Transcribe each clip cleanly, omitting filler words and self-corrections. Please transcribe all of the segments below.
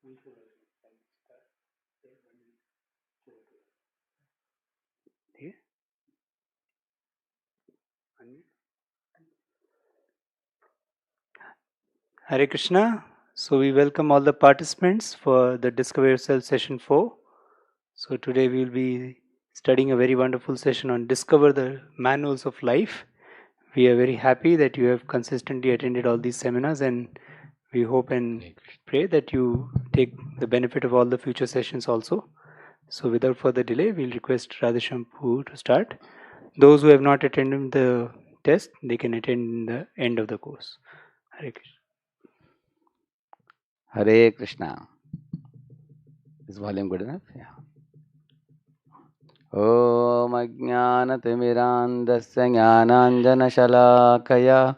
Hare Krishna. So we welcome all the participants for the Discover Yourself session 4. So today we will be studying a very wonderful session on Discover the Manuals of Life. We are very happy that you have consistently attended all these seminars, and we hope and pray that you take the benefit of all the future sessions also. So without further delay, we'll request Radheshyam to start. Those who have not attended the test, they can attend in the end of the course. Hare Krishna. Hare Krishna. Is volume good enough? Yeah. Om Ajnanatimirandasya Jnananjanashalakaya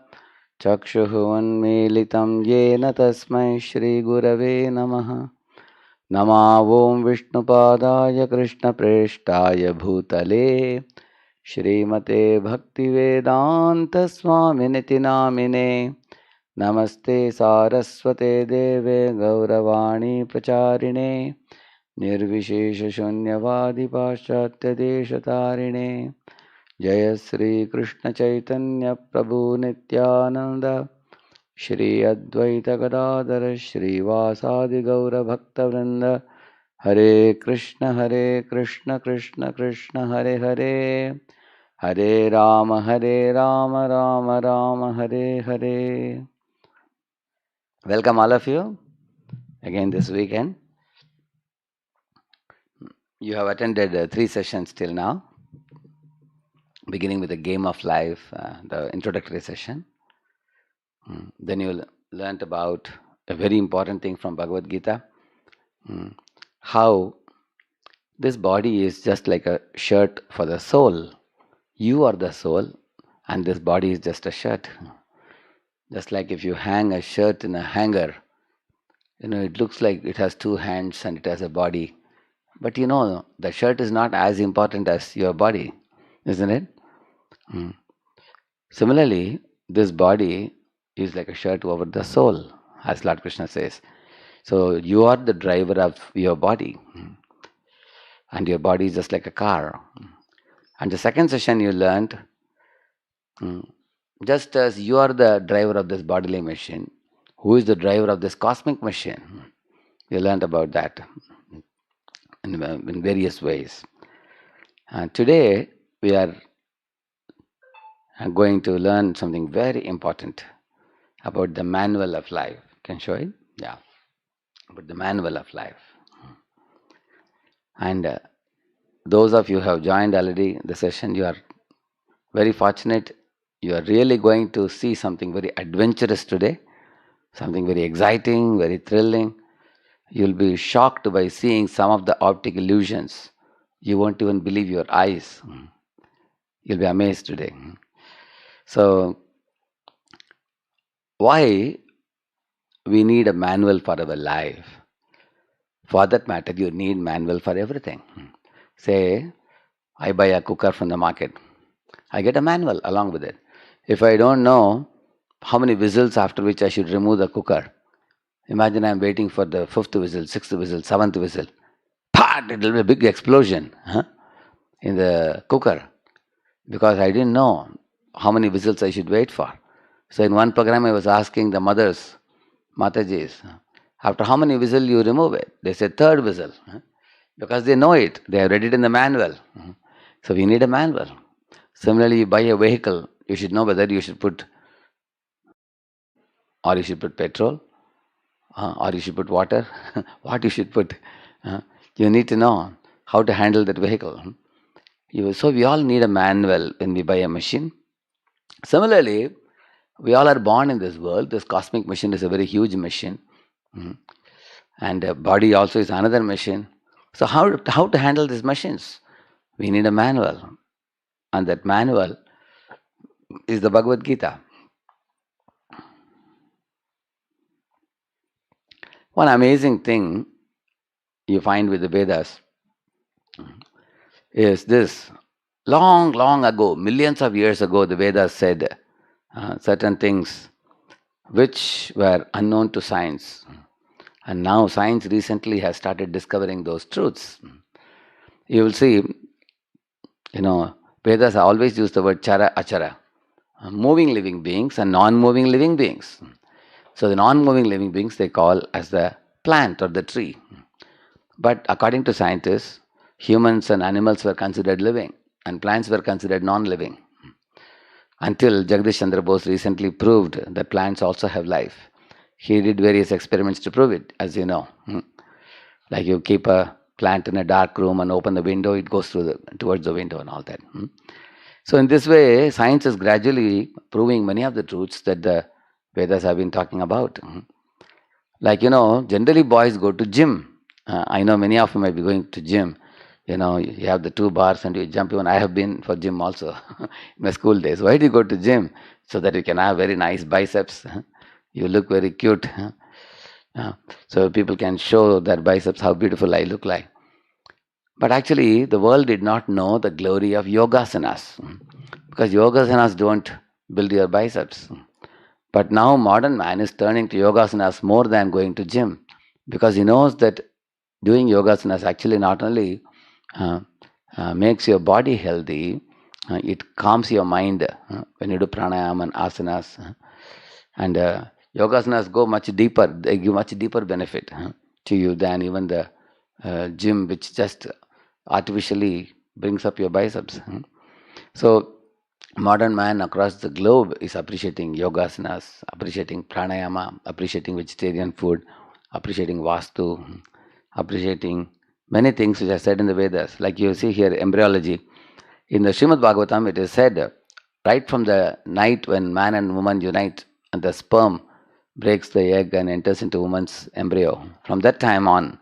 Chakshuhu Unmilitam Yena Tasmai Shri Gurave Namaha Nama Om Vishnupadaya Krishna Preshtaya Bhutale Shrimate Bhaktivedanta Swaminiti Namine Namaste Saraswate Deve Gauravani Pracharine Nirvishesha Shunyavadi Paschatya Deshatarine Jaya Sri Krishna Chaitanya Prabhu Nityananda Shri Advaita Gadadhara Shri Vasadi Gaura Bhakta Vrinda Hare Krishna Krishna Krishna Hare Hare Hare Rama Rama Rama Hare Hare. Welcome all of you again this weekend. You have attended 3 sessions till now, beginning with the game of life, the introductory session. Then you learnt about a very important thing from Bhagavad Gita, how this body is just like a shirt for the soul. You are the soul and this body is just a shirt. Just like if you hang a shirt in a hanger, it looks like it has 2 hands and it has a body. But the shirt is not as important as your body, isn't it? Similarly, this body is like a shirt over the soul, as Lord Krishna says. So you are the driver of your body, and your body is just like a car. And the second session you learned, just as you are the driver of this bodily machine, who is the driver of this cosmic machine? You learned about that in various ways. And today we are going to learn something very important about the manual of life. Can you show it? Yeah. About the manual of life. And those of you who have joined already the session, you are very fortunate. You are really going to see something very adventurous today, something very exciting, very thrilling. You'll be shocked by seeing some of the optic illusions. You won't even believe your eyes. You'll be amazed today. So, why we need a manual for our life? For that matter, you need manual for everything. Say, I buy a cooker from the market. I get a manual along with it. If I don't know how many whistles after which I should remove the cooker, imagine I'm waiting for the 5th whistle, 6th whistle, 7th whistle. Pat! It will be a big explosion in the cooker because I didn't know how many whistles I should wait for. So in one program I was asking the mothers, Matajis, after how many whistles you remove it? They said 3rd whistle. Because they know it. They have read it in the manual. So we need a manual. Similarly, you buy a vehicle, you should know whether you should put petrol, or you should put water, what you should put. You need to know how to handle that vehicle. So we all need a manual when we buy a machine. Similarly, we all are born in this world. This cosmic machine is a very huge machine. And the body also is another machine. So how to handle these machines? We need a manual. And that manual is the Bhagavad Gita. One amazing thing you find with the Vedas is this. Long ago, millions of years ago, the Vedas said certain things which were unknown to science. And now science recently has started discovering those truths. You will see, Vedas always use the word chara achara, moving living beings and non-moving living beings. So the non-moving living beings they call as the plant or the tree. But according to scientists, humans and animals were considered living and plants were considered non-living. Until Jagdish Chandra Bose recently proved that plants also have life. He did various experiments to prove it, as you know. Like you keep a plant in a dark room and open the window, it goes towards the window and all that. So in this way, science is gradually proving many of the truths that the Vedas have been talking about. Like, generally boys go to gym. I know many of you might be going to gym. You have the two bars and you jump. Even I have been for gym also in my school days. Why do you go to gym? So that you can have very nice biceps. You look very cute. Uh, so people can show their biceps how beautiful I look like. But actually, the world did not know the glory of yogasanas because yogasanas don't build your biceps. But now modern man is turning to yogasanas more than going to gym because he knows that doing yogasanas actually not only uh, makes your body healthy, it calms your mind when you do pranayama and asanas. And yogasanas go much deeper, they give much deeper benefit to you than even the gym, which just artificially brings up your biceps. So, modern man across the globe is appreciating yogasanas, appreciating pranayama, appreciating vegetarian food, appreciating vastu, appreciating many things which are said in the Vedas. Like you see here, embryology. In the Srimad Bhagavatam, it is said right from the night when man and woman unite and the sperm breaks the egg and enters into woman's embryo. From that time on,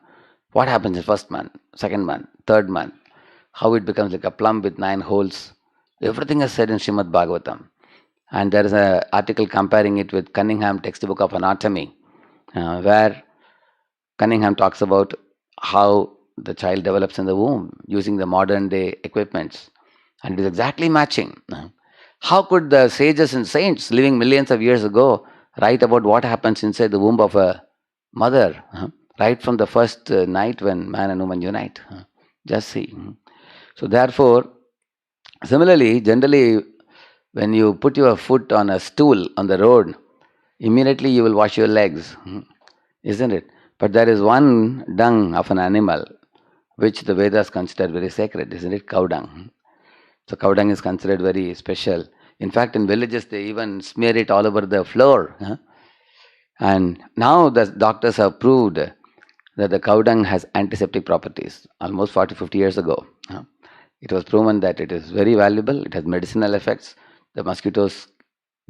what happens in first month, second month, third month, how it becomes like a plum with 9 holes. Everything is said in Srimad Bhagavatam. And there is an article comparing it with Cunningham textbook of anatomy, where Cunningham talks about how the child develops in the womb using the modern day equipments. And it is exactly matching. How could the sages and saints living millions of years ago write about what happens inside the womb of a mother, right from the first night when man and woman unite? Just see. So, therefore, similarly, generally, when you put your foot on a stool on the road, immediately you will wash your legs, isn't it? But there is one dung of an animal which the Vedas consider very sacred, isn't it? Cow dung. So cow dung is considered very special. In fact, in villages they even smear it all over the floor. And now the doctors have proved that the cow dung has antiseptic properties. Almost 40, 50 years ago, it was proven that it is very valuable. It has medicinal effects. The mosquitoes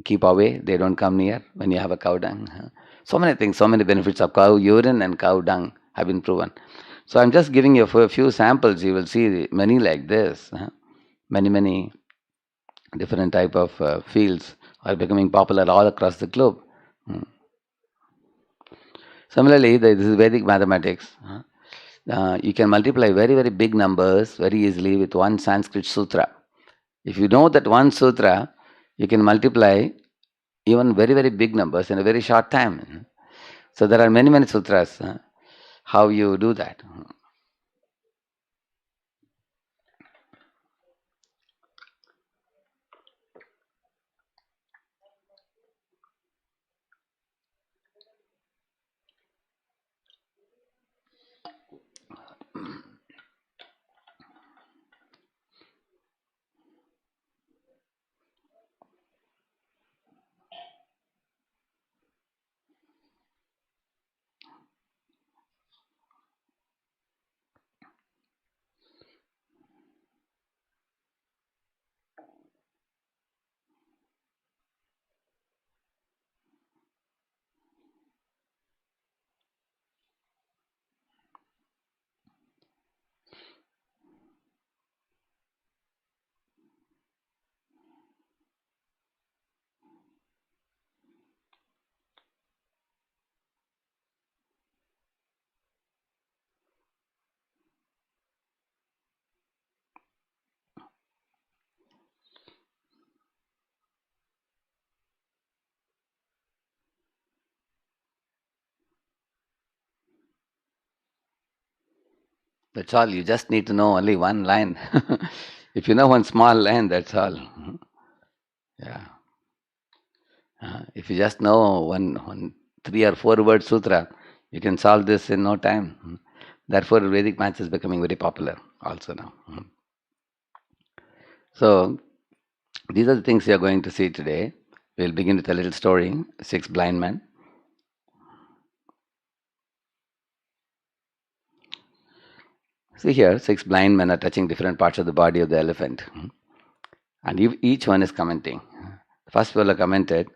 keep away; they don't come near when you have a cow dung. So many things, so many benefits of cow urine and cow dung have been proven. So I'm just giving you a few samples. You will see many like this. Many different type of fields are becoming popular all across the globe. Mm. Similarly, this is Vedic mathematics. You can multiply very big numbers very easily with one Sanskrit sutra. If you know that one sutra, you can multiply even very big numbers in a very short time. So there are many sutras. How you do that? That's all. You just need to know only one line. If you know one small line, that's all. Yeah. If you just know one 3 or 4 word sutra, you can solve this in no time. Therefore, Vedic maths is becoming very popular also now. So, these are the things we are going to see today. We'll begin with a little story. 6 blind men. See here, 6 blind men are touching different parts of the body of the elephant. And each one is commenting. The first fellow commented,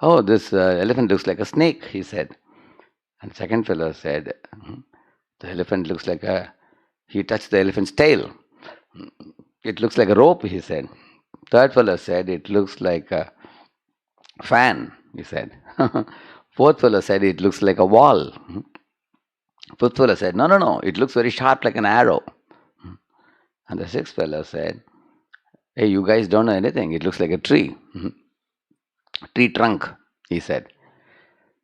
"Oh, this elephant looks like a snake," he said. And second fellow said, "The elephant looks like a..." He touched the elephant's tail. "It looks like a rope," he said. Third fellow said, "It looks like a fan," he said. Fourth fellow said, "It looks like a wall." Fifth fellow said, "No, no, no, it looks very sharp like an arrow." And the sixth fellow said, "Hey, you guys don't know anything. It looks like a tree." "Tree trunk," he said.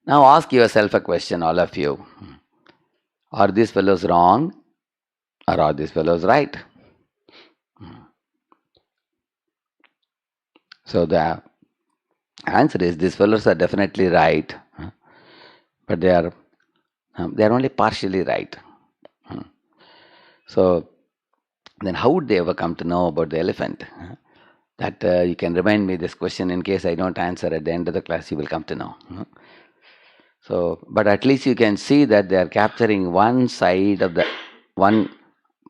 Now ask yourself a question, all of you. Are these fellows wrong or are these fellows right? So the answer is these fellows are definitely right, but they are only partially right. So then how would they ever come to know about the elephant? That you can remind me this question in case I don't answer at the end of the class, you will come to know. So, but at least you can see that they are capturing one side of the one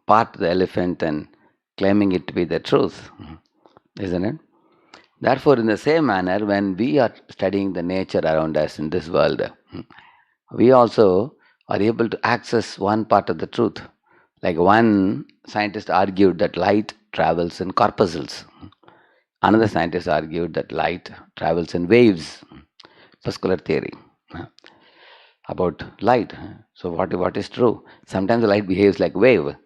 part of the elephant and claiming it to be the truth, isn't it? Therefore, in the same manner, when we are studying the nature around us in this world, we also are able to access one part of the truth. Like one scientist argued that light travels in corpuscles. Another scientist argued that light travels in waves. Corpuscular theory about light. So what is true? Sometimes the light behaves like wave.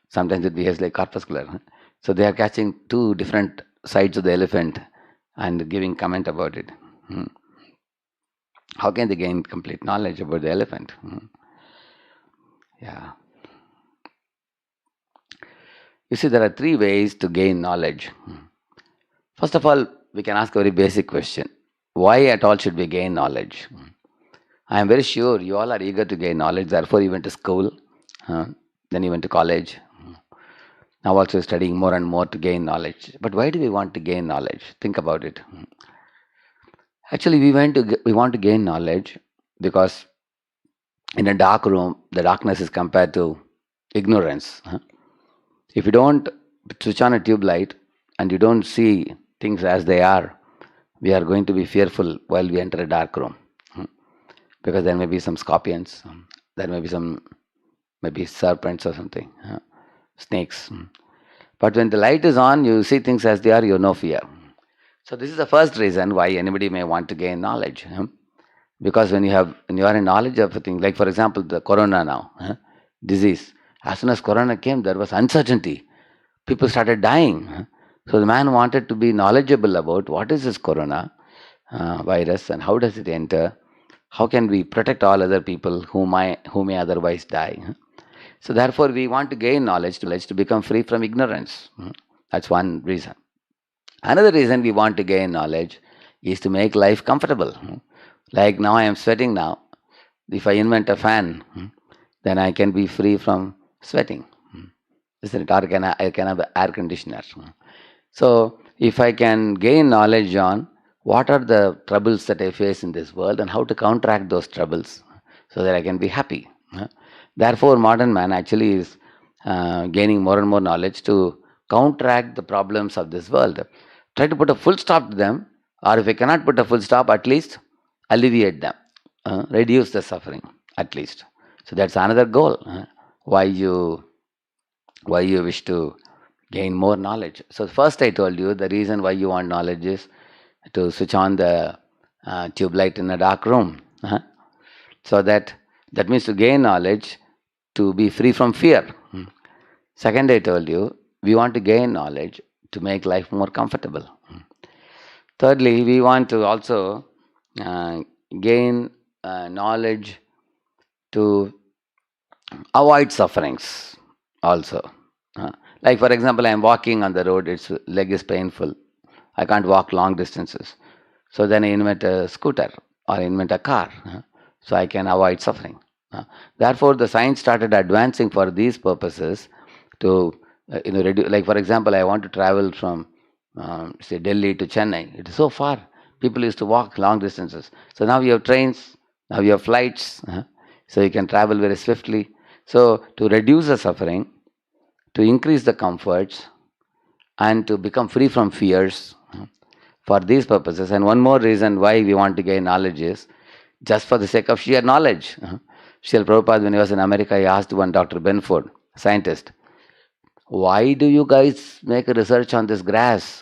Sometimes it behaves like corpuscular. So they are catching two different sides of the elephant and giving comment about it. How can they gain complete knowledge about the elephant? Yeah. You see, there are 3 ways to gain knowledge. First of all, we can ask a very basic question. Why at all should we gain knowledge? I am very sure you all are eager to gain knowledge, therefore you went to school, then you went to college. Now also studying more and more to gain knowledge. But why do we want to gain knowledge? Think about it. Actually, we want to gain knowledge because in a dark room, the darkness is compared to ignorance. If you don't switch on a tube light and you don't see things as they are, we are going to be fearful while we enter a dark room. Because there may be some scorpions, there may be some maybe serpents or something, snakes. But when the light is on, you see things as they are, you have no fear. So this is the first reason why anybody may want to gain knowledge. Because when you are in knowledge of a thing, like for example the corona now, disease. As soon as corona came, there was uncertainty. People started dying. So the man wanted to be knowledgeable about what is this corona virus and how does it enter. How can we protect all other people who may otherwise die? So therefore, we want to gain knowledge to become free from ignorance. That's one reason. Another reason we want to gain knowledge is to make life comfortable. Like now I am sweating now. If I invent a fan, then I can be free from sweating. Isn't it? Or I can have an air conditioner. So if I can gain knowledge on what are the troubles that I face in this world and how to counteract those troubles so that I can be happy. Therefore, modern man actually is gaining more and more knowledge to counteract the problems of this world. Try to put a full stop to them, or if I cannot put a full stop, at least alleviate them, reduce the suffering at least. So that's another goal. Why you wish to gain more knowledge. So first I told you the reason why you want knowledge is to switch on the tube light in a dark room. So that means to gain knowledge, to be free from fear. Second, I told you, we want to gain knowledge to make life more comfortable. Thirdly, we want to also gain knowledge to avoid sufferings. also. Uh, like for example, I am walking on the road, its leg is painful. I can't walk long distances. So then I invent a scooter or invent a car, so I can avoid suffering. Therefore, the science started advancing for these purposes to reduce. Like for example, I want to travel from say Delhi to Chennai. It is so far. People used to walk long distances. So now you have trains. Now you have flights. So you can travel very swiftly. So to reduce the suffering, to increase the comforts, and to become free from fears, for these purposes. And one more reason why we want to gain knowledge is just for the sake of sheer knowledge. Srila Prabhupada, when he was in America, he asked one Dr. Benford, scientist, why do you guys make a research on this grass?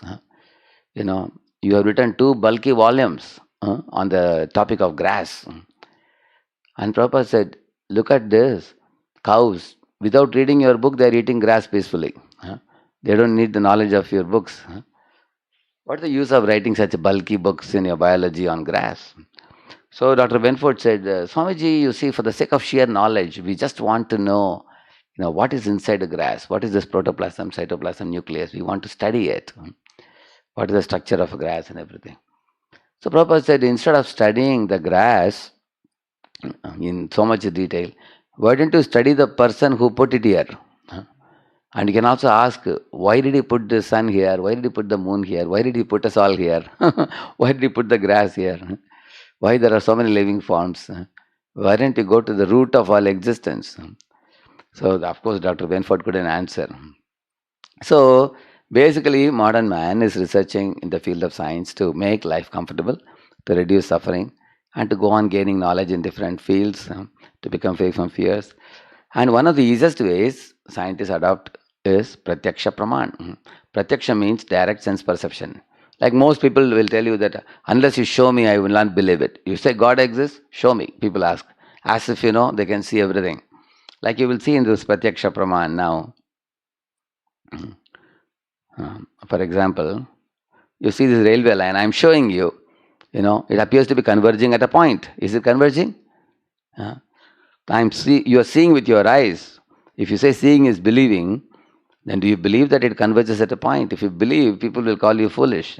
You know, you have written two bulky volumes on the topic of grass. And Prabhupada said, look at this. Cows, without reading your book, they are eating grass peacefully. They don't need the knowledge of your books. What's the use of writing such bulky books in your biology on grass? So Dr. Benford said, Swamiji, you see, for the sake of sheer knowledge, we just want to know, what is inside the grass? What is this protoplasm, cytoplasm, nucleus? We want to study it. What is the structure of a grass and everything? So Prabhupada said, instead of studying the grass in so much detail, why don't you study the person who put it here? And you can also ask, why did he put the sun here? Why did he put the moon here? Why did he put us all here? Why did he put the grass here? Why there are so many living forms? Why don't you go to the root of all existence? So, of course, Dr. Benford couldn't answer. So, basically, modern man is researching in the field of science to make life comfortable, to reduce suffering, and to go on gaining knowledge in different fields, to become free from fears. And one of the easiest ways scientists adopt is Pratyaksha Praman. Pratyaksha means direct sense perception. Like most people will tell you that unless you show me, I will not believe it. You say God exists, show me. People ask. As if they can see everything. Like you will see in this Pratyaksha Praman now. For example, you see this railway line, I'm showing you, it appears to be converging at a point. Is it converging? You are seeing with your eyes. If you say seeing is believing, then do you believe that it converges at a point? If you believe, people will call you foolish,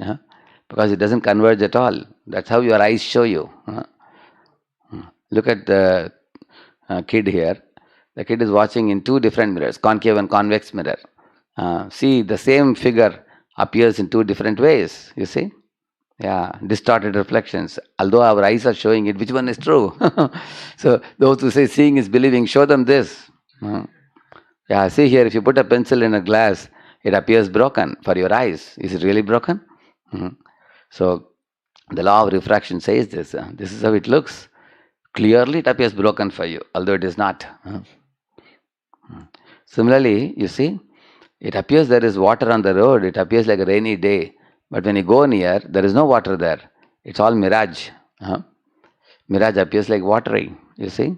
because it doesn't converge at all. That's how your eyes show you. Look at the kid here. The kid is watching in two different mirrors, concave and convex mirror. See, the same figure appears in two different ways, you see? Yeah, distorted reflections. Although our eyes are showing it, which one is true? So those who say seeing is believing, show them this. Yeah, see here, if you put a pencil in a glass, it appears broken for your eyes. Is it really broken? So the law of refraction says this. This is how it looks. Clearly, it appears broken for you, although it is not. Similarly, you see, it appears there is water on the road. It appears like a rainy day. But when you go near, there is no water there. It's all mirage. Mirage appears like watery, you see.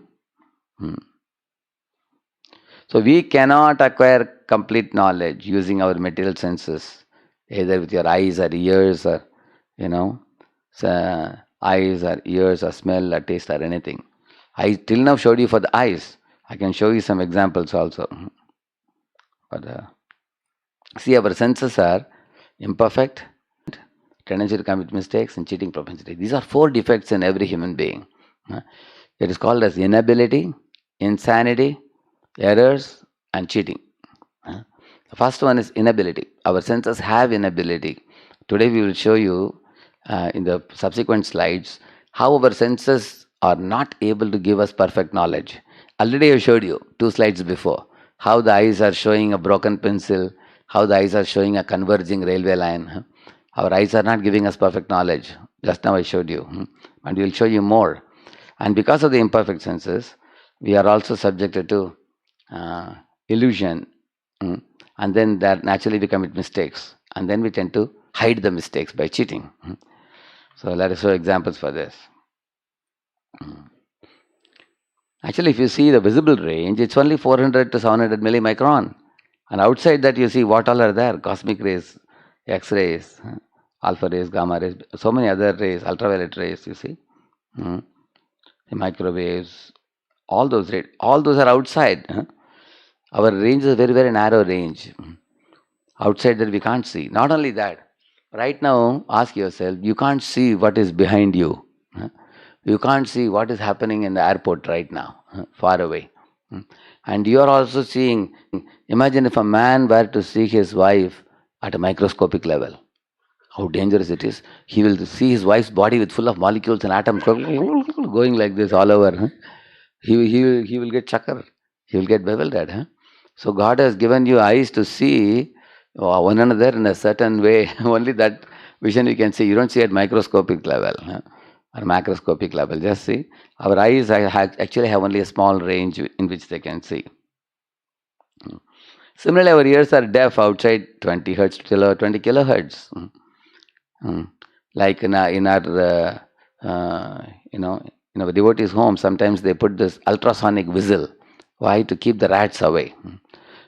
So we cannot acquire complete knowledge using our material senses, either with your eyes or ears or, eyes or ears or smell or taste or anything. I till now showed you for the eyes. I can show you some examples also. But see, our senses are imperfect, tendency to commit mistakes, and cheating propensity. These are 4 defects in every human being. It is called as inability, insanity, errors, and cheating. The first one is inability. Our senses have inability. Today we will show you in the subsequent slides how our senses are not able to give us perfect knowledge. Already I showed you 2 slides before how the eyes are showing a broken pencil, how the eyes are showing a converging railway line. Our eyes are not giving us perfect knowledge. Just now I showed you, and we will show you more. And because of the imperfect senses, we are also subjected to illusion, and then that naturally we commit mistakes, and then we tend to hide the mistakes by cheating. So let us show examples for this. Actually, if you see the visible range, it's only 400 to 700 millimicron, and outside that you see what all are there: cosmic rays, X-rays, alpha rays, gamma rays, so many other rays, ultraviolet rays. You see, the microwaves, all those rays, all those are outside. Our range is a very, very narrow range. Outside that we can't see. Not only that, right now, ask yourself, you can't see what is behind you. You can't see what is happening in the airport right now, far away. And you are also seeing, imagine if a man were to see his wife at a microscopic level, how dangerous it is. He will see his wife's body with full of molecules and atoms going like this all over. He will get chucker. He will get bewildered. So God has given you eyes to see one another in a certain way. Only that vision you can see. You don't see at microscopic level or macroscopic level. Just see. Our eyes actually have only a small range in which they can see. Similarly, our ears are deaf outside 20 hertz till 20 kilohertz. Like in our in our devotees' home, sometimes they put this ultrasonic whistle. Why? To keep the rats away.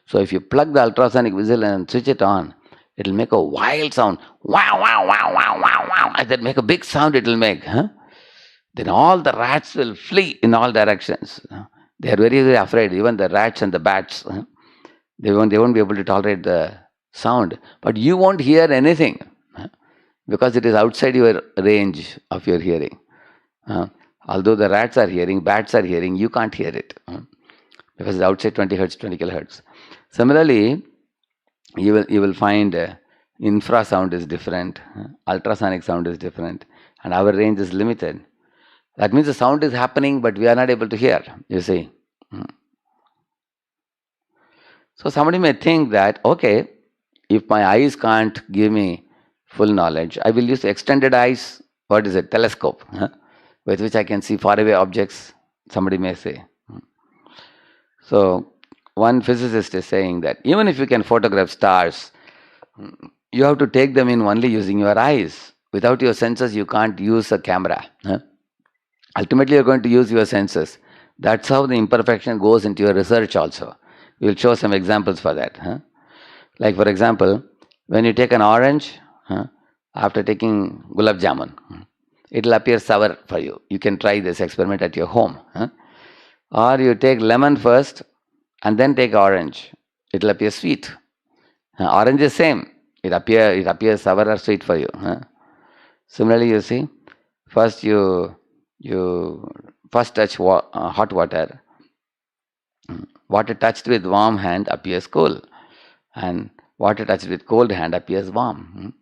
So if you plug the ultrasonic whistle and switch it on, it'll make a wild sound. Wow, wow, wow, wow, wow, wow. And then make a big sound it'll make. Then all the rats will flee in all directions. They are very, very afraid, even the rats and the bats. They won't be able to tolerate the sound. But you won't hear anything because it is outside your range of your hearing. Although the rats are hearing, bats are hearing, you can't hear it because it's outside 20 hertz, 20 kilohertz. Similarly, you will find infrasound is different, ultrasonic sound is different, and our range is limited. That means the sound is happening, but we are not able to hear, you see. So somebody may think that, okay, if my eyes can't give me full knowledge, I will use extended eyes. What is it? Telescope, with which I can see faraway objects, somebody may say. So one physicist is saying that even if you can photograph stars, you have to take them in only using your eyes. Without your senses, you can't use a camera. Ultimately, you're going to use your senses. That's how the imperfection goes into your research also. We'll show some examples for that. Like for example, when you take an orange, after taking gulab jamun, it'll appear sour for you. You can try this experiment at your home. Or you take lemon first and then take orange. It'll appear sweet. Orange is same. It appears sour or sweet for you. Similarly, you see, first you first touch hot water. Water touched with warm hand appears cool, and water touched with cold hand appears warm.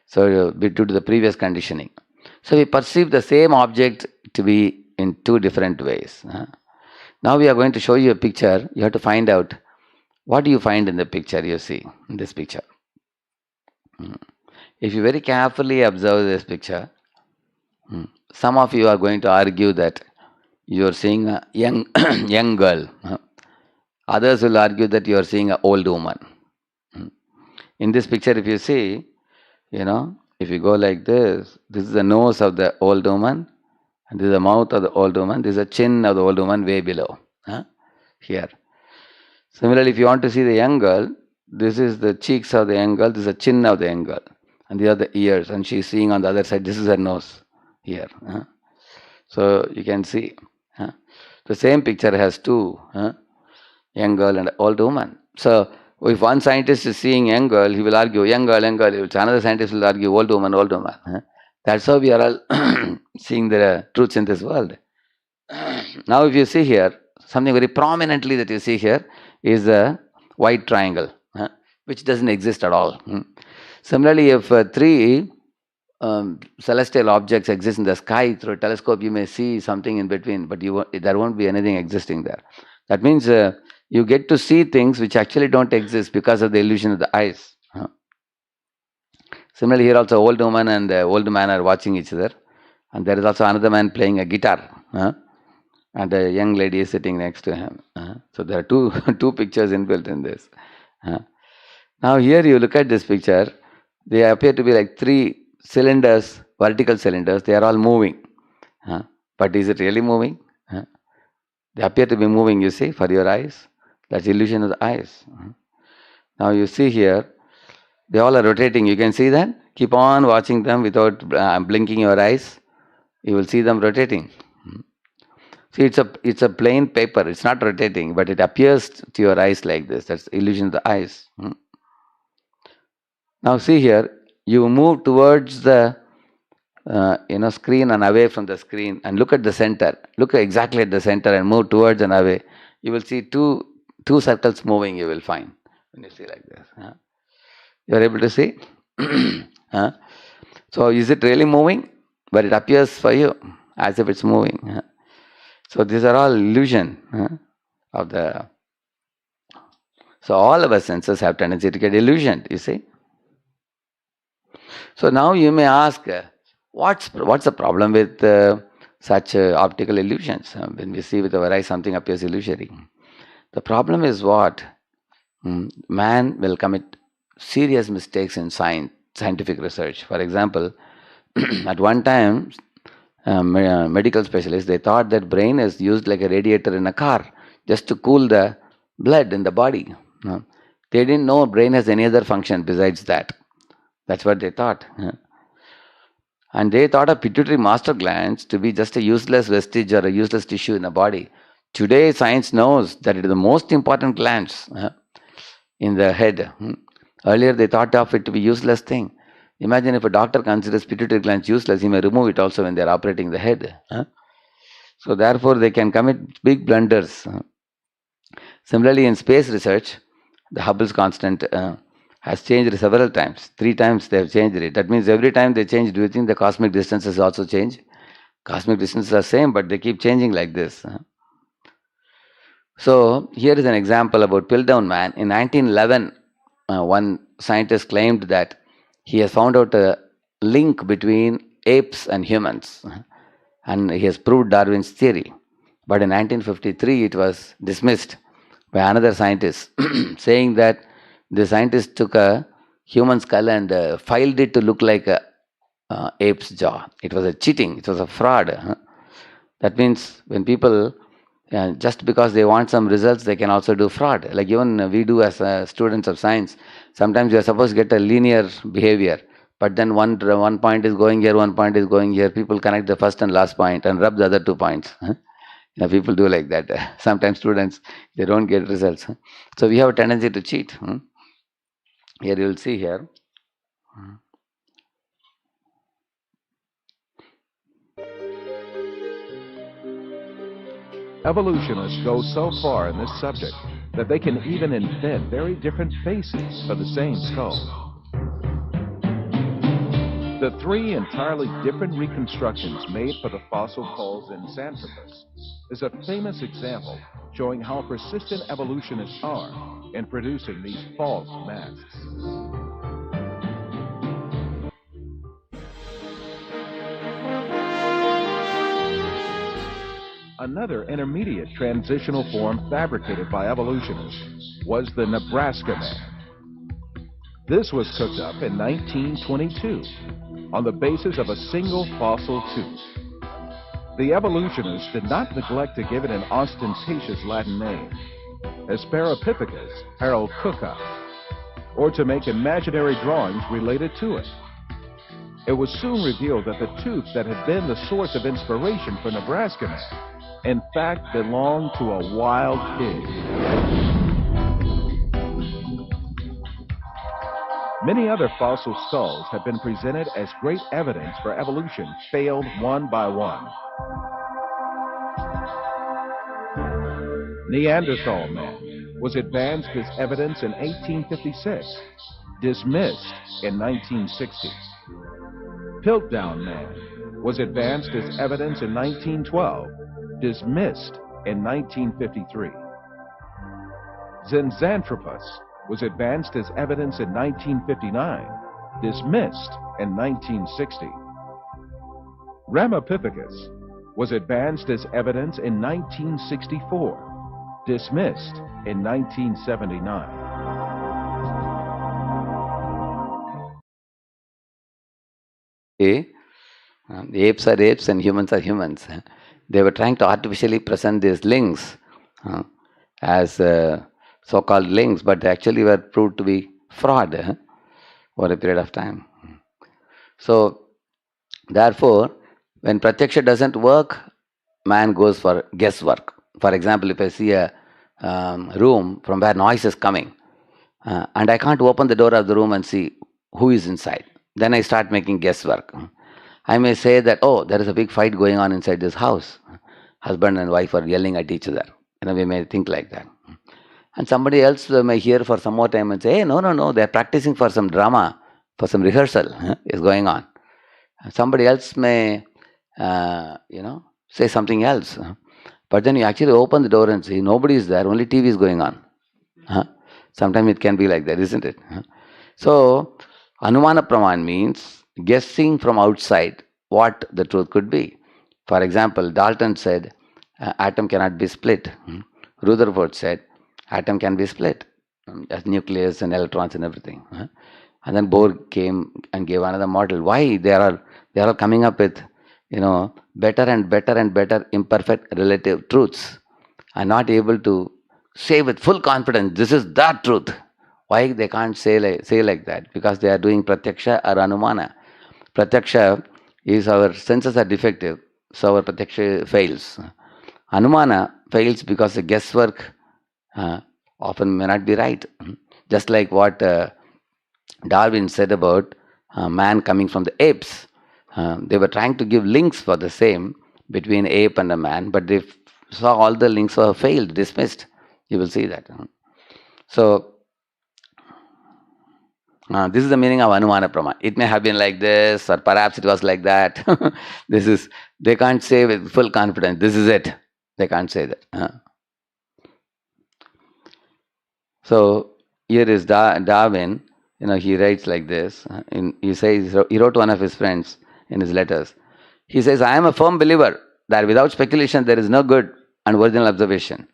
So due to the previous conditioning. So we perceive the same object to be in two different ways. Now we are going to show you a picture. You have to find out what do you find in the picture you see in this picture. If you very carefully observe this picture, some of you are going to argue that you are seeing a young young girl. Others will argue that you are seeing an old woman. In this picture, if you see, if you go like this is the nose of the old woman, and this is the mouth of the old woman, this is the chin of the old woman way below. Here. Similarly, if you want to see the young girl, this is the cheeks of the young girl, this is the chin of the young girl, and these are the ears, and she is seeing on the other side, this is her nose here. So you can see the same picture has two, young girl and old woman. So if one scientist is seeing young girl, he will argue young girl, young girl. Another scientist will argue old woman, old woman. That's how we are all seeing the truths in this world. Now if you see here, something very prominently that you see here is a white triangle, which doesn't exist at all. Similarly, if three celestial objects exist in the sky through a telescope, you may see something in between, but there won't be anything existing there. That means you get to see things which actually don't exist because of the illusion of the eyes. Similarly, here also old woman and old man are watching each other, and there is also another man playing a guitar, and a young lady is sitting next to him. So there are two pictures inbuilt in this. Now here you look at this picture, they appear to be like three cylinders, vertical cylinders. They are all moving, but is it really moving? They appear to be moving, you see, for your eyes. That's illusion of the eyes. Now you see here, they all are rotating. You can see that. Keep on watching them without blinking your eyes. You will see them rotating. See, it's a plain paper. It's not rotating, but it appears to your eyes like this. That's the illusion of the eyes. Now see here, you move towards the screen and away from the screen, and look at the center. Look exactly at the center and move towards and away. You will see two circles moving. You will find when you see like this. You are able to see. Huh? So is it really moving? But it appears for you as if it's moving. So these are all illusion of the. So all our senses have tendency to get illusioned. You see. So now you may ask, what's the problem with such optical illusions? When we see with our eyes something appears illusory. The problem is what? Man will commit serious mistakes in scientific research. For example, at one time, medical specialists, they thought that brain is used like a radiator in a car just to cool the blood in the body. They didn't know brain has any other function besides that. That's what they thought. And they thought of pituitary master glands to be just a useless vestige or a useless tissue in the body. Today, science knows that it is the most important glands in the head. Earlier, they thought of it to be useless thing. Imagine if a doctor considers pituitary glands useless, he may remove it also when they are operating the head. So therefore, they can commit big blunders. Similarly, in space research, the Hubble's constant has changed several times. 3 times they have changed it. That means every time they change, do you think the cosmic distances also change? Cosmic distances are same, but they keep changing like this. So here is an example about Piltdown Man. In 1911, one scientist claimed that he has found out a link between apes and humans, and he has proved Darwin's theory. But in 1953, it was dismissed by another scientist, saying that the scientist took a human skull and filed it to look like a ape's jaw. It was a cheating. It was a fraud. That means when people, just because they want some results, they can also do fraud. Like even we do as students of science. Sometimes you are supposed to get a linear behavior, but then one point is going here, one point is going here. People connect the first and last point and rub the other 2 points. People do like that. Sometimes students, they don't get results. So we have a tendency to cheat. Here you will see here. Evolutionists go so far in this subject that they can even invent very different faces for the same skull. The 3 entirely different reconstructions made for the fossil skulls in Xanthropus is a famous example showing how persistent evolutionists are in producing these false masks. Another intermediate transitional form fabricated by evolutionists was the Nebraska man. This was cooked up in 1922 on the basis of a single fossil tooth. The evolutionists did not neglect to give it an ostentatious Latin name, Asparapithecus Harold Cookout, or to make imaginary drawings related to it. It was soon revealed that the tooth that had been the source of inspiration for Nebraska man in fact belonged to a wild pig. Many other fossil skulls have been presented as great evidence for evolution failed one by one. Neanderthal man was advanced as evidence in 1856, dismissed in 1960. Piltdown man was advanced as evidence in 1912, dismissed in 1953. Xanthropus was advanced as evidence in 1959, dismissed in 1960. Ramapithecus was advanced as evidence in 1964, dismissed in 1979. The apes are apes and humans are humans. They were trying to artificially present these links as so-called links, but they actually were proved to be fraud over a period of time. So, therefore, when pratyaksha doesn't work, man goes for guesswork. For example, if I see a room from where noise is coming, and I can't open the door of the room and see who is inside, then I start making guesswork. I may say that, oh, there is a big fight going on inside this house. Husband and wife are yelling at each other. We may think like that. And somebody else may hear for some more time and say, hey, no, they're practicing for some drama, for some rehearsal is going on. Somebody else may, say something else. But then you actually open the door and see nobody is there, only TV is going on. Sometimes it can be like that, isn't it? So, Anumana Praman means guessing from outside what the truth could be. For example, Dalton said, atom cannot be split. Rutherford said, atom can be split, as nucleus and electrons and everything. And then Bohr came and gave another model. Why? They are coming up with, better and better and better imperfect relative truths, and not able to say with full confidence, this is the truth. Why they can't say like that? Because they are doing pratyaksha or anumana. Pratyaksha is our senses are defective, so our pratyaksha fails. Anumana fails because the guesswork often may not be right. Just like what Darwin said about man coming from the apes. They were trying to give links for the same between ape and a man, but they saw all the links were failed, dismissed. You will see that. So, this is the meaning of Anumana Prama. It may have been like this, or perhaps it was like that. They can't say with full confidence, this is it. They can't say that. So, here is Darwin. He writes like this. He says, he wrote to one of his friends in his letters. He says, I am a firm believer that without speculation there is no good and original observation.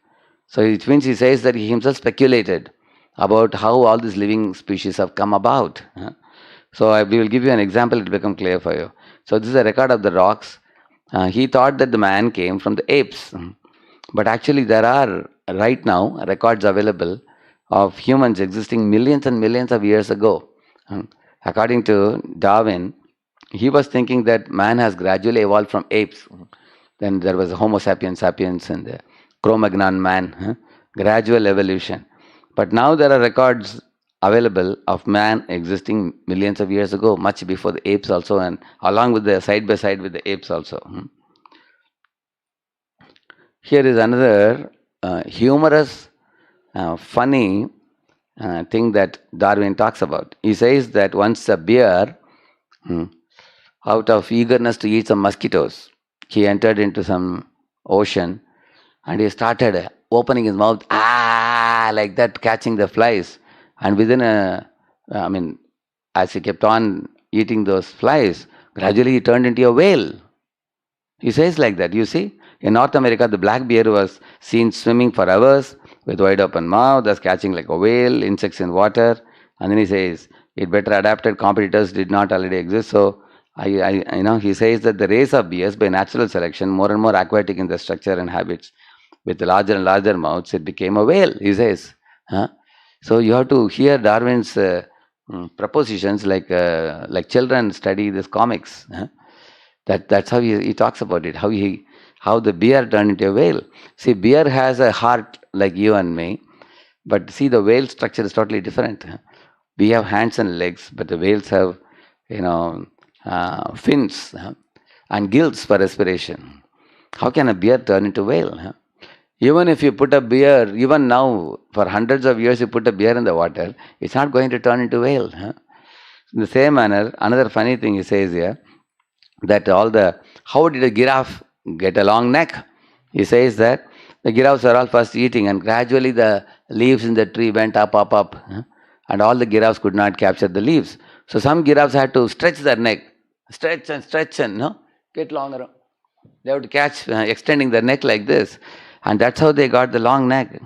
So it means he says that he himself speculated about how all these living species have come about. So we will give you an example, it will become clear for you. So this is a record of the rocks. He thought that the man came from the apes. But actually there are right now records available of humans existing millions and millions of years ago. According to Darwin, he was thinking that man has gradually evolved from apes. Then there was Homo sapiens sapiens and the Cro-Magnon man, gradual evolution. But now there are records available of man existing millions of years ago, much before the apes also, and along with the side by side with the apes also. Here is another humorous, funny thing that Darwin talks about. He says that once a bear, out of eagerness to eat some mosquitoes, he entered into some ocean and he started opening his mouth, like that, catching the flies. And within as he kept on eating those flies, gradually he turned into a whale. He says like that, you see. In North America, the black bear was seen swimming for hours with wide open mouth, thus catching like a whale, insects in water. And then he says, it better adapted competitors did not already exist. So, he says that the race of bears by natural selection, more and more aquatic in the structure and habits, with larger and larger mouths, it became a whale, he says. So you have to hear Darwin's propositions like children study these comics. That's how he talks about it, how the bear turned into a whale. See, bear has a heart like you and me, but see, the whale structure is totally different. We have hands and legs, but the whales have, fins and gills for respiration. How can a bear turn into a whale? Even if you put a bear, even now, for hundreds of years, you put a bear in the water, it's not going to turn into a whale. In the same manner, another funny thing he says here, that how did a giraffe get a long neck? He says that the giraffes are all first eating, and gradually the leaves in the tree went up, and all the giraffes could not capture the leaves. So some giraffes had to stretch their neck, stretch and get longer. They have to catch, extending their neck like this. And that's how they got the long neck.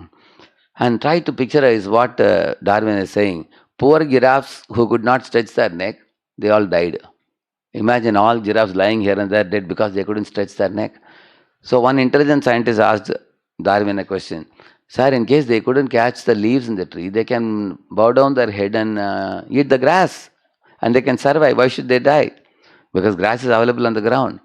And try to picturize what Darwin is saying. Poor giraffes who could not stretch their neck, they all died. Imagine all giraffes lying here and there dead because they couldn't stretch their neck. So one intelligent scientist asked Darwin a question. Sir, in case they couldn't catch the leaves in the tree, they can bow down their head and eat the grass. And they can survive. Why should they die? Because grass is available on the ground.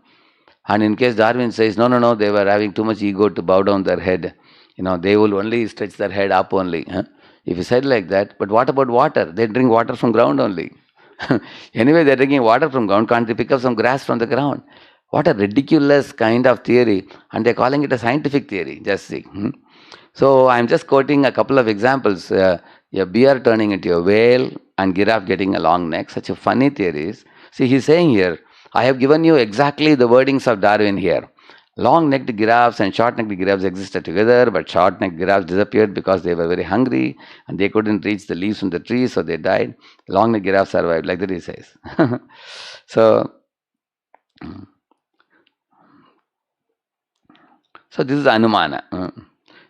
And in case Darwin says, no, they were having too much ego to bow down their head. They will only stretch their head up only. Huh? If you said like that, but what about water? They drink water from ground only. Anyway, they're drinking water from ground. Can't they pick up some grass from the ground? What a ridiculous kind of theory. And they're calling it a scientific theory. Just see. So I'm just quoting a couple of examples. A bear turning into a whale and giraffe getting a long neck. Such a funny theories. See, he's saying here, I have given you exactly the wordings of Darwin here. Long-necked giraffes and short-necked giraffes existed together, but short-necked giraffes disappeared because they were very hungry and they couldn't reach the leaves from the tree, so they died. Long-necked giraffes survived, like that he says. So this is Anumana.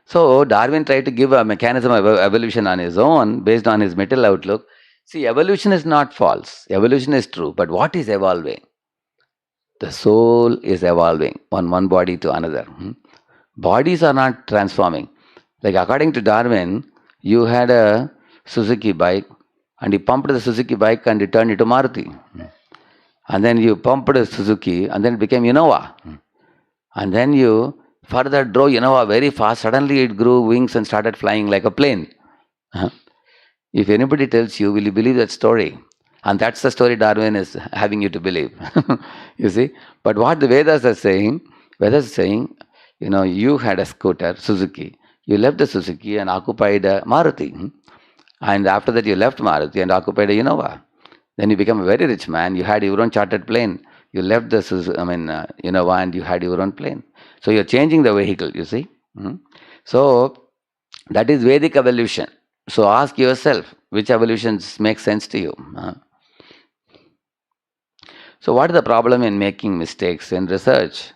So Darwin tried to give a mechanism of evolution on his own, based on his material outlook. See, evolution is not false. Evolution is true. But what is evolving? The soul is evolving on one body to another. Bodies are not transforming. Like according to Darwin, you had a Suzuki bike and you pumped the Suzuki bike and you turned it to Maruti. And then you pumped a Suzuki and then it became Innova. And then you further drove Innova very fast. Suddenly it grew wings and started flying like a plane. If anybody tells you, will you believe that story? And that's the story Darwin is having you to believe. You see? But what the Vedas are saying, you had a scooter, Suzuki. You left the Suzuki and occupied a Maruti. And after that you left Maruti and occupied a Innova. Then you become a very rich man. You had your own chartered plane. You left the Innova and you had your own plane. So you're changing the vehicle, you see? So that is Vedic evolution. So ask yourself, which evolutions make sense to you? So what is the problem in making mistakes in research?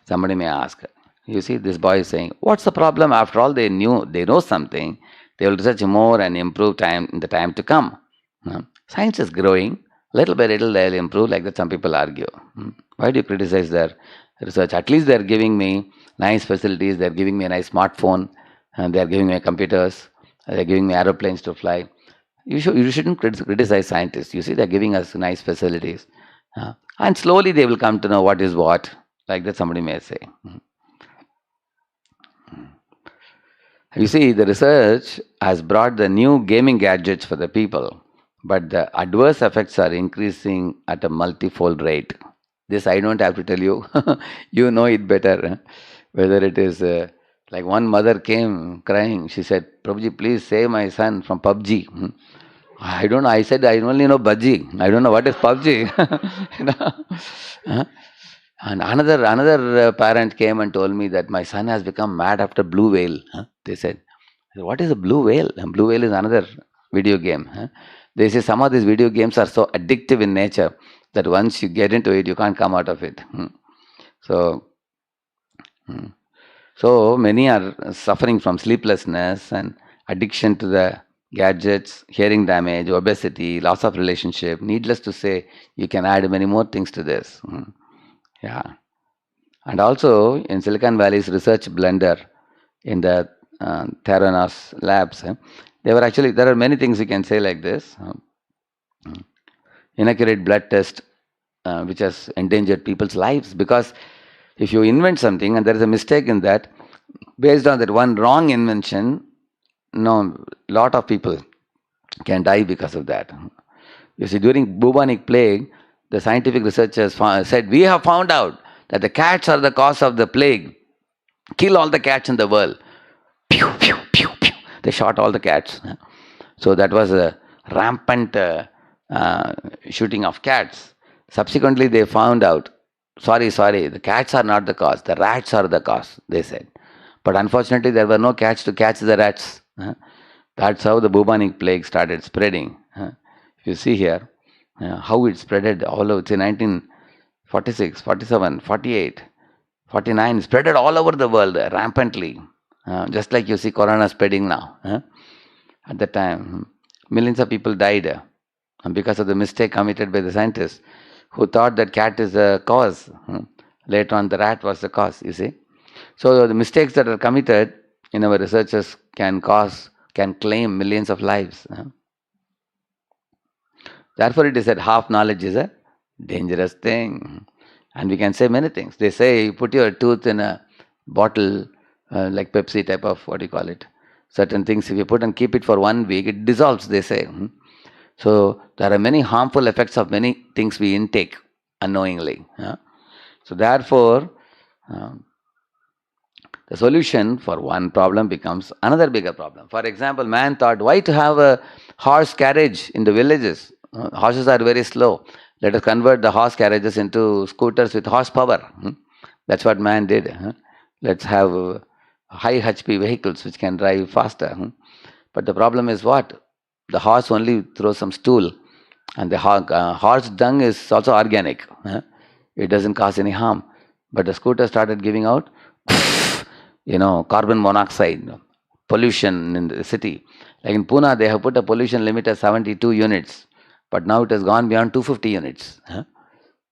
Somebody may ask. You see, this boy is saying, what's the problem? After all, they know something. They will research more and improve in the time to come. Science is growing. Little by little, they'll improve, like that some people argue. Why do you criticize their research? At least they're giving me nice facilities. They're giving me a nice smartphone. And they're giving me computers. They're giving me aeroplanes to fly. You shouldn't criticize scientists. You see, they're giving us nice facilities. And slowly they will come to know what is what. Like that somebody may say. You see, the research has brought the new gaming gadgets for the people. But the adverse effects are increasing at a multifold rate. This I don't have to tell you. You know it better. Whether it is like one mother came crying. She said, Prabhuji, please save my son from PUBG. I don't know. I said, I only know Bhaji. I don't know what is PUBG. And another parent came and told me that my son has become mad after Blue Whale. They said, what is a Blue Whale? Blue Whale is another video game. They say some of these video games are so addictive in nature that once you get into it, you can't come out of it. So many are suffering from sleeplessness and addiction to the gadgets, hearing damage, obesity, loss of relationship. Needless to say, you can add many more things to this. Yeah. And also in Silicon Valley's research blender in the Theranos labs, there are many things you can say like this. Inaccurate blood test, which has endangered people's lives, because if you invent something and there is a mistake in that, based on that one wrong invention, lot of people can die because of that. You see, during bubonic plague, the scientific researchers said, we have found out that the cats are the cause of the plague. Kill all the cats in the world. Pew, pew, pew, pew. They shot all the cats. So that was a rampant shooting of cats. Subsequently, they found out, sorry, the cats are not the cause. The rats are the cause, they said. But unfortunately, there were no cats to catch the rats. That's how the bubonic plague started spreading. If you see here, how it spreaded all over, say 1946, 47, 48, 49, spreaded all over the world rampantly. Just like you see corona spreading now. At the time, millions of people died because of the mistake committed by the scientists who thought that cat is the cause. Later on, the rat was the cause, you see. So the mistakes that are committed in our researchers can claim millions of lives. Therefore, it is said half knowledge is a dangerous thing. And we can say many things. They say you put your tooth in a bottle, like Pepsi type of, what do you call it? Certain things, if you put and keep it for 1 week, it dissolves, they say. So there are many harmful effects of many things we intake unknowingly. So therefore, um, the solution for one problem becomes another bigger problem. For example, man thought, why to have a horse carriage in the villages? Horses are very slow. Let us convert the horse carriages into scooters with horsepower. That's what man did. Let's have high HP vehicles which can drive faster. But the problem is what? The horse only throws some stool, and the horse dung is also organic. It doesn't cause any harm. But the scooter started giving out carbon monoxide, pollution in the city. Like in Pune, they have put a pollution limit at 72 units, but now it has gone beyond 250 units.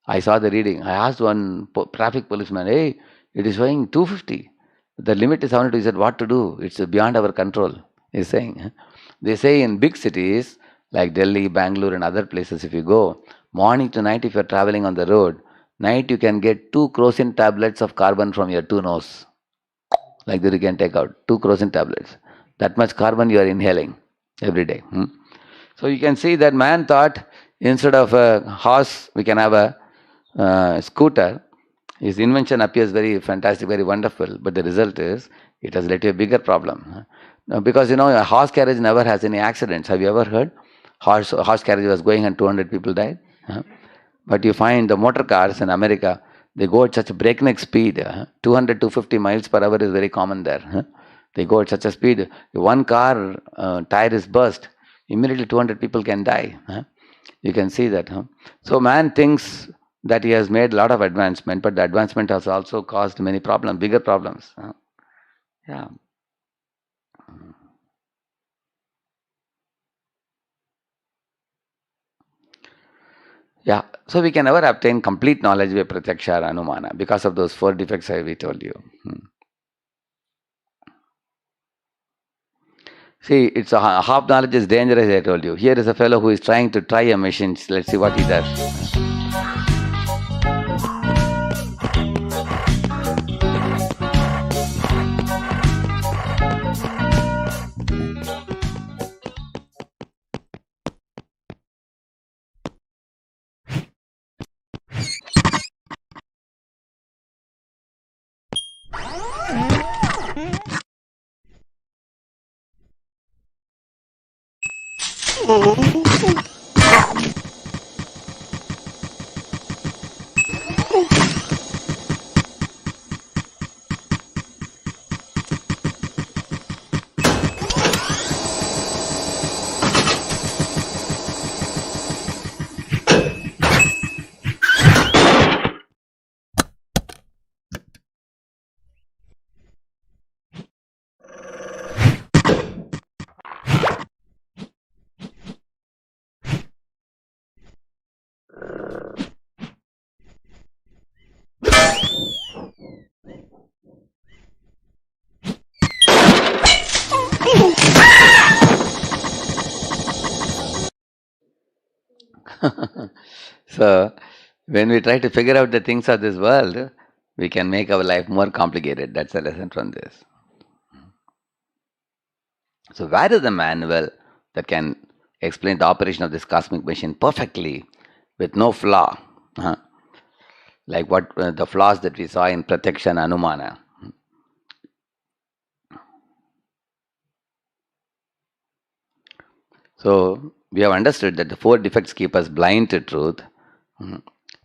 I saw the reading. I asked one traffic policeman, hey, it is showing 250. The limit is 72. He said, what to do? It's beyond our control, he's saying. They say in big cities like Delhi, Bangalore, and other places, if you go, morning to night, if you're traveling on the road, night you can get 2 crocin tablets of carbon from your 2 nose. Like that, you can take out 2 crocin tablets. That much carbon you are inhaling every day. So you can see that man thought instead of a horse, we can have a scooter. His invention appears very fantastic, very wonderful, but the result is it has led to a bigger problem. Because a horse carriage never has any accidents. Have you ever heard? Horse carriage was going and 200 people died. But you find the motor cars in America, they go at such a breakneck speed. 200 to 50 miles per hour is very common there. They go at such a speed. One car tire is burst, immediately 200 people can die. You can see that. So man thinks that he has made a lot of advancement, but the advancement has also caused many problems, bigger problems. Yeah. Yeah. So we can never obtain complete knowledge by pratyaksha or anumana because of those 4 defects I told you. See, it's half knowledge is dangerous, I told you. Here is a fellow who is trying to try a machine. Let's see what he does. So, when we try to figure out the things of this world, we can make our life more complicated. That's a lesson from this. So, where is the manual that can explain the operation of this cosmic machine perfectly with no flaw? Like what the flaws that we saw in Pratyaksha and Anumana. So, we have understood that the 4 defects keep us blind to truth,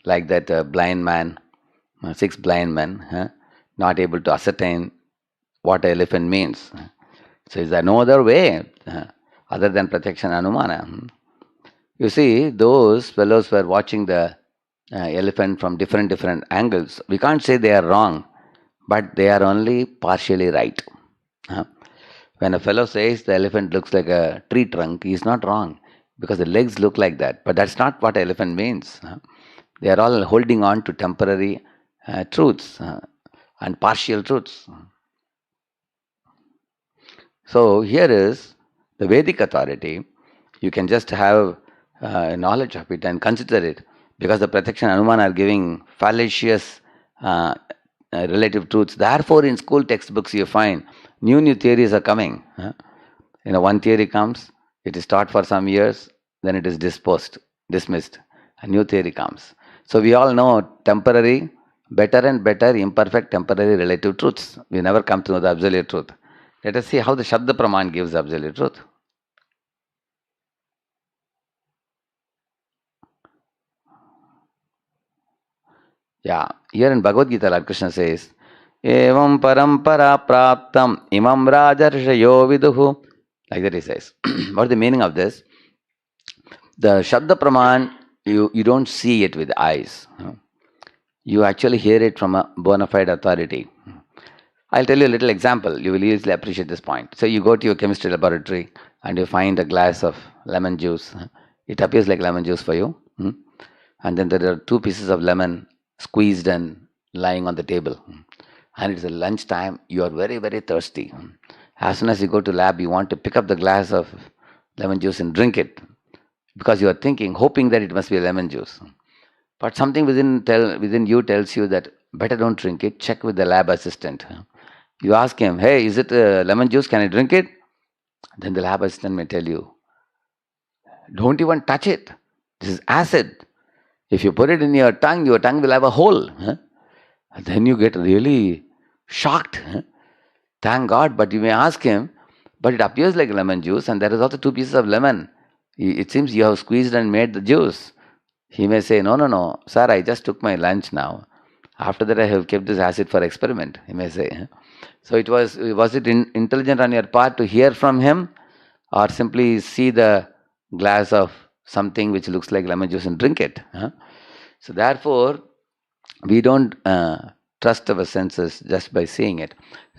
like that blind man, 6 blind men, not able to ascertain what elephant means. So, is there no other way other than Pratyaksha and Anumana? You see, those fellows were watching the elephant from different angles. We can't say they are wrong, but they are only partially right. When a fellow says the elephant looks like a tree trunk, he is not wrong because the legs look like that. But that's not what elephant means. They are all holding on to temporary truths and partial truths. So here is the Vedic authority. You can just have knowledge of it and consider it because the Pratyaksha and Anuman are giving fallacious relative truths. Therefore, in school textbooks, you find new theories are coming. One theory comes, it is taught for some years, then it is dismissed. A new theory comes. So we all know temporary, better and better, imperfect, temporary relative truths. We never come to know the absolute truth. Let us see how the Shabda Praman gives the absolute truth. Yeah, here in Bhagavad Gita, Lord Krishna says, Evam parampara praptam imam rajarshayo viduhu. Like that he says. What is the meaning of this? The Shabda Praman, you don't see it with eyes. You actually hear it from a bona fide authority. I'll tell you a little example. You will easily appreciate this point. So you go to your chemistry laboratory and you find a glass of lemon juice. It appears like lemon juice for you. And then there are 2 pieces of lemon squeezed and lying on the table. And it's a lunchtime. You are very, very thirsty. As soon as you go to lab, you want to pick up the glass of lemon juice and drink it because you are thinking, hoping that it must be a lemon juice. But something within you tells you that better don't drink it. Check with the lab assistant. You ask him, hey, is it lemon juice? Can I drink it? Then the lab assistant may tell you, don't even touch it. This is acid. If you put it in your tongue will have a hole. And then you get really shocked. Thank God, but you may ask him, but it appears like lemon juice and there is also 2 pieces of lemon. It seems you have squeezed and made the juice. He may say, no, sir, I just took my lunch now. After that, I have kept this acid for experiment, he may say. So was it intelligent on your part to hear from him or simply see the glass of something which looks like lemon juice and drink it? So therefore, we don't trust our senses just by seeing it.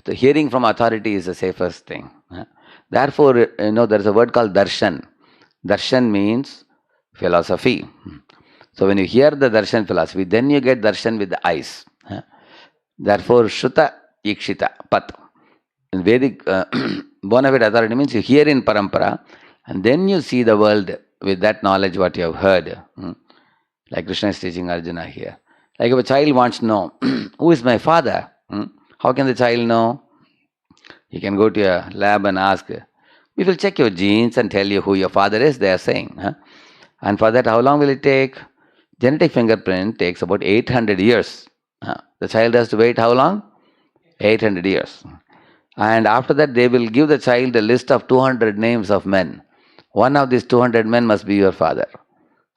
The hearing from authority is the safest thing. Therefore, there is a word called darshan. Darshan means philosophy. So when you hear the darshan philosophy, then you get darshan with the eyes. Therefore, Shruta Ikshita Pat. In Vedic bona fide authority means you hear in parampara and then you see the world with that knowledge what you have heard. Like Krishna is teaching Arjuna here. Like if a child wants to know, who is my father? How can the child know? He can go to a lab and ask, we will check your genes and tell you who your father is, they are saying. And for that, how long will it take? Genetic fingerprint takes about 800 years. The child has to wait how long? 800 years. And after that, they will give the child a list of 200 names of men. One of these 200 men must be your father.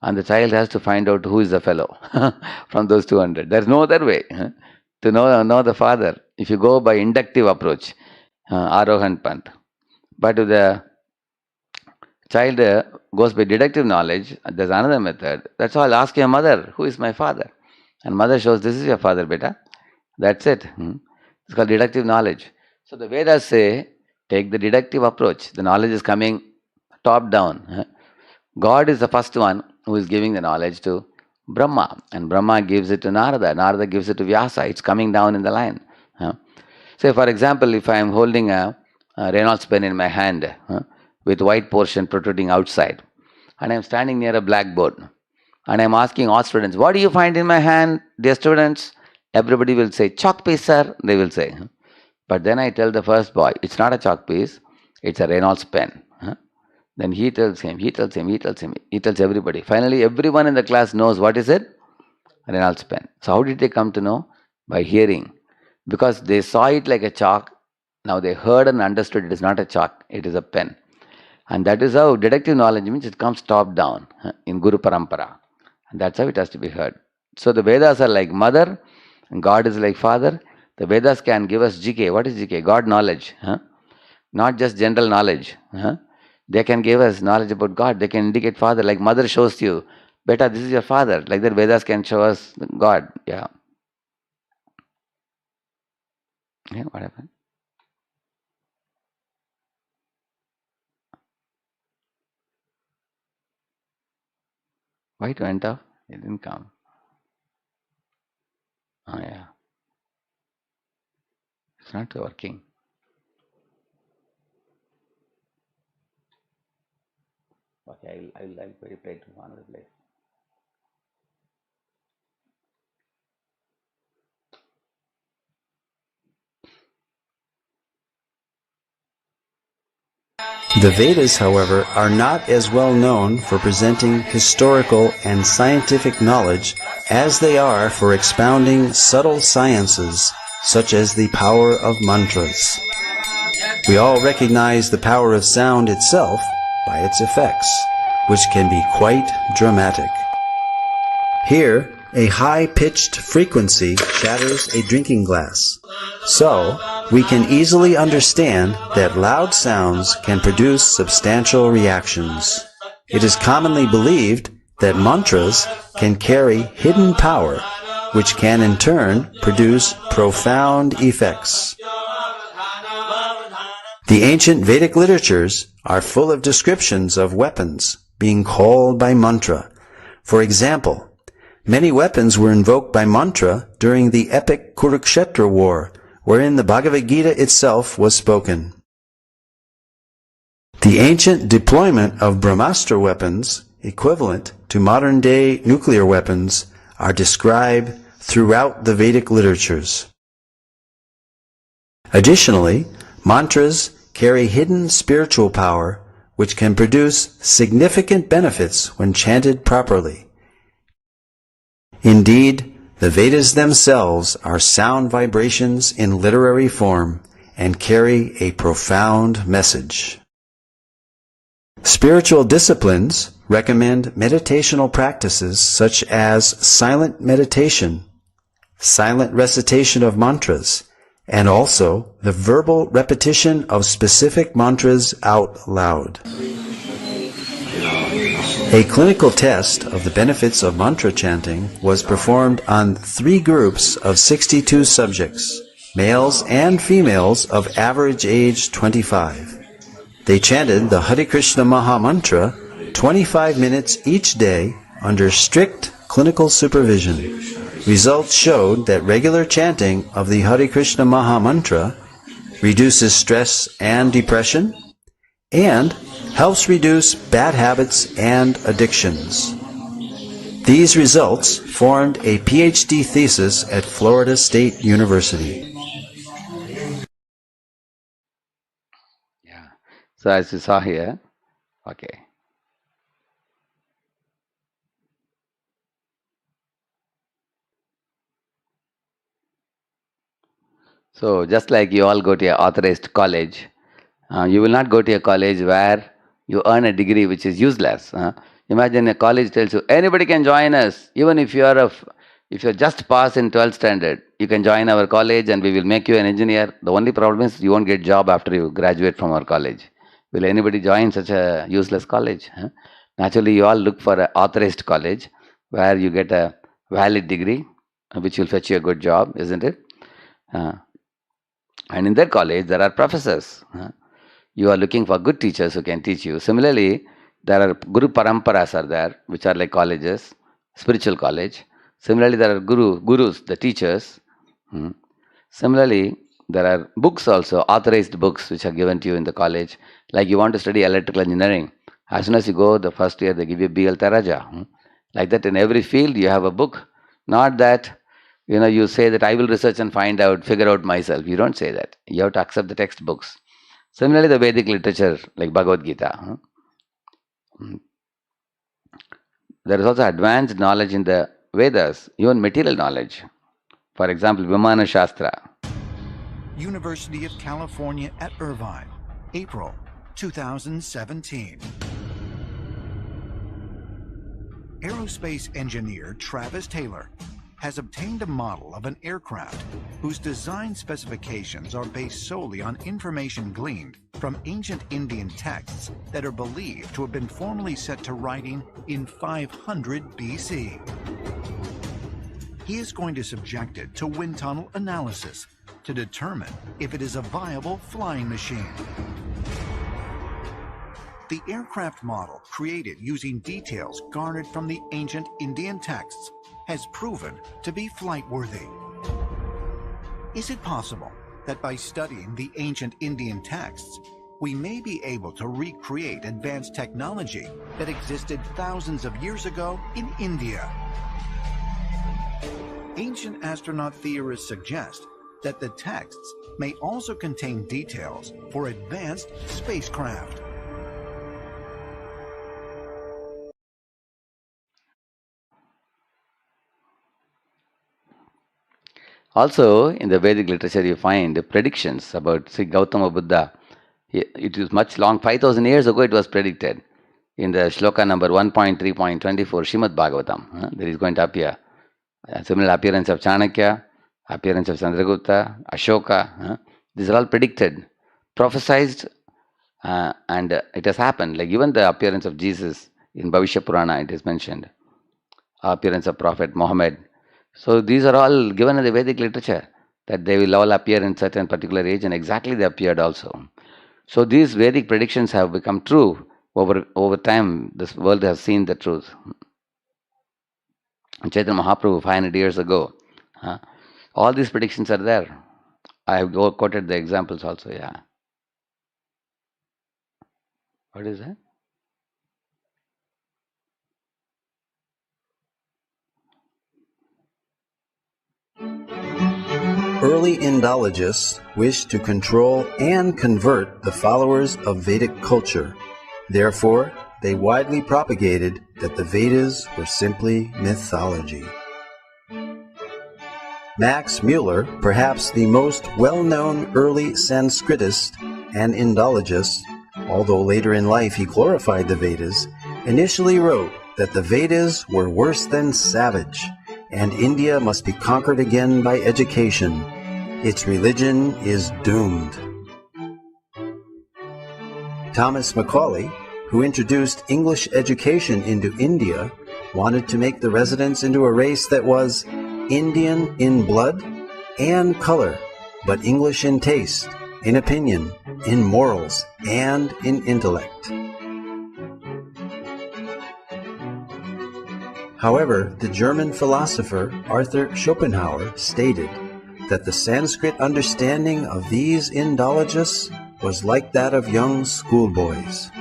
And the child has to find out who is the fellow from those 200. There's no other way to know the father. If you go by inductive approach, Arohan Pant. But if the child goes by deductive knowledge, there's another method. That's all. Ask your mother, who is my father? And mother shows, this is your father, beta. That's it. It's called deductive knowledge. So the Vedas say, take the deductive approach. The knowledge is coming top down. God is the first one who is giving the knowledge to Brahma. And Brahma gives it to Narada. Narada gives it to Vyasa. It's coming down in the line. Say, for example, if I am holding a Reynolds pen in my hand with white portion protruding outside, and I am standing near a blackboard, and I am asking all students, what do you find in my hand, dear students? Everybody will say, chalk piece, sir, they will say. But then I tell the first boy, it's not a chalk piece, it's a Reynolds pen. Then he tells everybody. Finally, everyone in the class knows what is it? Reynolds pen. So how did they come to know? By hearing. Because they saw it like a chalk. Now they heard and understood it is not a chalk, it is a pen. And that is how deductive knowledge means it comes top down in Guru Parampara. And that's how it has to be heard. So the Vedas are like mother, and God is like father. The Vedas can give us GK. What is GK? God knowledge. Not just general knowledge. They can give us knowledge about God. They can indicate father. Like mother shows you, beta, this is your father. Like that Vedas can show us God. Yeah. Yeah, what happened? Why it went off? It didn't come. Oh yeah. It's not working. Okay, I'll play it to another place. The Vedas, however, are not as well known for presenting historical and scientific knowledge as they are for expounding subtle sciences, such as the power of mantras. We all recognize the power of sound itself by its effects, which can be quite dramatic. Here, a high-pitched frequency shatters a drinking glass. So, we can easily understand that loud sounds can produce substantial reactions. It is commonly believed that mantras can carry hidden power, which can in turn produce profound effects. The ancient Vedic literatures are full of descriptions of weapons being called by mantra. For example, many weapons were invoked by mantra during the epic Kurukshetra war, wherein the Bhagavad Gita itself was spoken. The ancient deployment of Brahmastra weapons, equivalent to modern-day nuclear weapons, are described throughout the Vedic literatures. Additionally, mantras carry hidden spiritual power which can produce significant benefits when chanted properly. Indeed, the Vedas themselves are sound vibrations in literary form and carry a profound message. Spiritual disciplines recommend meditational practices such as silent meditation, silent recitation of mantras, and also the verbal repetition of specific mantras out loud. A clinical test of the benefits of mantra chanting was performed on 3 groups of 62 subjects, males and females of average age 25. They chanted the Hare Krishna Maha Mantra 25 minutes each day under strict clinical supervision. Results showed that regular chanting of the Hare Krishna Maha Mantra reduces stress and depression and helps reduce bad habits and addictions. These results formed a PhD thesis at Florida State University. Yeah. So as you saw here, okay. So just like you all go to an authorized college, you will not go to a college where you earn a degree which is useless. Imagine a college tells you, anybody can join us, even if you're just passed in 12th standard, you can join our college and we will make you an engineer. The only problem is you won't get job after you graduate from our college. Will anybody join such a useless college? Naturally, you all look for an authorized college where you get a valid degree, which will fetch you a good job, isn't it? And in that college, there are professors. You are looking for good teachers who can teach you. Similarly, there are Guru Paramparas are there, which are like colleges, spiritual college. Similarly, there are gurus, the teachers. Similarly, there are books also, authorized books, which are given to you in the college. Like you want to study electrical engineering. As soon as you go the first year, they give you BL Taraja. Like that, in every field, you have a book. Not that, you say that I will research and find out, figure out myself. You don't say that. You have to accept the textbooks. Similarly, the Vedic literature, like Bhagavad Gita. There is also advanced knowledge in the Vedas, even material knowledge. For example, Vimana Shastra. University of California at Irvine, April 2017. Aerospace engineer Travis Taylor has obtained a model of an aircraft whose design specifications are based solely on information gleaned from ancient Indian texts that are believed to have been formally set to writing in 500 BC. He is going to subject it to wind tunnel analysis to determine if it is a viable flying machine. The aircraft model, created using details garnered from the ancient Indian texts, has proven to be flight-worthy. Is it possible that by studying the ancient Indian texts, we may be able to recreate advanced technology that existed thousands of years ago in India? Ancient astronaut theorists suggest that the texts may also contain details for advanced spacecraft. Also, in the Vedic literature, you find predictions about, see, Gautama Buddha. It is much long, 5000 years ago it was predicted. In the shloka number 1.3.24, Shrimad Bhagavatam, there is going to appear. Similar appearance of Chanakya, appearance of Chandragupta, Ashoka. These are all predicted, prophesized, and it has happened. Like even the appearance of Jesus in Bhavishya Purana, it is mentioned. Appearance of Prophet Muhammad. So these are all given in the Vedic literature, that they will all appear in certain particular age, and exactly they appeared also. So these Vedic predictions have become true over time. This world has seen the truth. Chaitanya Mahaprabhu 500 years ago, all these predictions are there. I have quoted the examples also. Yeah. What is that? Early Indologists wished to control and convert the followers of Vedic culture. Therefore, they widely propagated that the Vedas were simply mythology. Max Mueller, perhaps the most well-known early Sanskritist and Indologist, although later in life he glorified the Vedas, initially wrote that the Vedas were worse than savage, and India must be conquered again by education. Its religion is doomed. Thomas Macaulay, who introduced English education into India, wanted to make the residents into a race that was Indian in blood and color, but English in taste, in opinion, in morals, and in intellect. However, the German philosopher Arthur Schopenhauer stated that the Sanskrit understanding of these Indologists was like that of young schoolboys.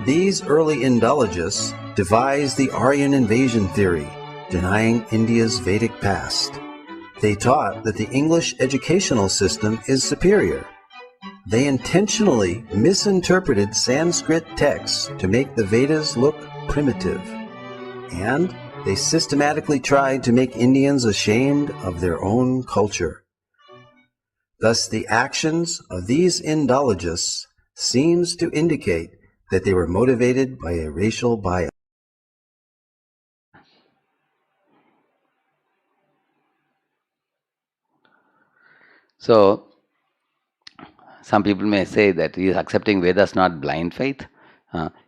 These early Indologists devised the Aryan invasion theory, denying India's Vedic past. They taught that the English educational system is superior. They intentionally misinterpreted Sanskrit texts to make the Vedas look primitive. And they systematically tried to make Indians ashamed of their own culture. Thus, the actions of these Indologists seems to indicate that they were motivated by a racial bias. So, some people may say that he is accepting Vedas not blind faith.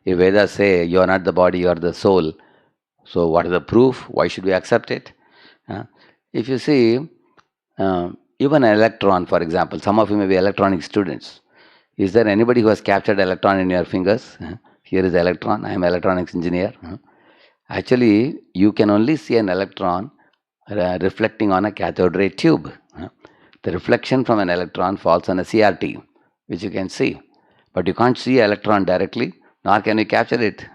If Vedas say you are not the body, you are the soul, so what is the proof? Why should we accept it? If you see, even an electron, for example, some of you may be electronic students. Is there anybody who has captured electron in your fingers? Here is the electron. I am an electronics engineer. Actually, you can only see an electron reflecting on a cathode ray tube. The reflection from an electron falls on a CRT, which you can see. But you can't see an electron directly, nor can you capture it.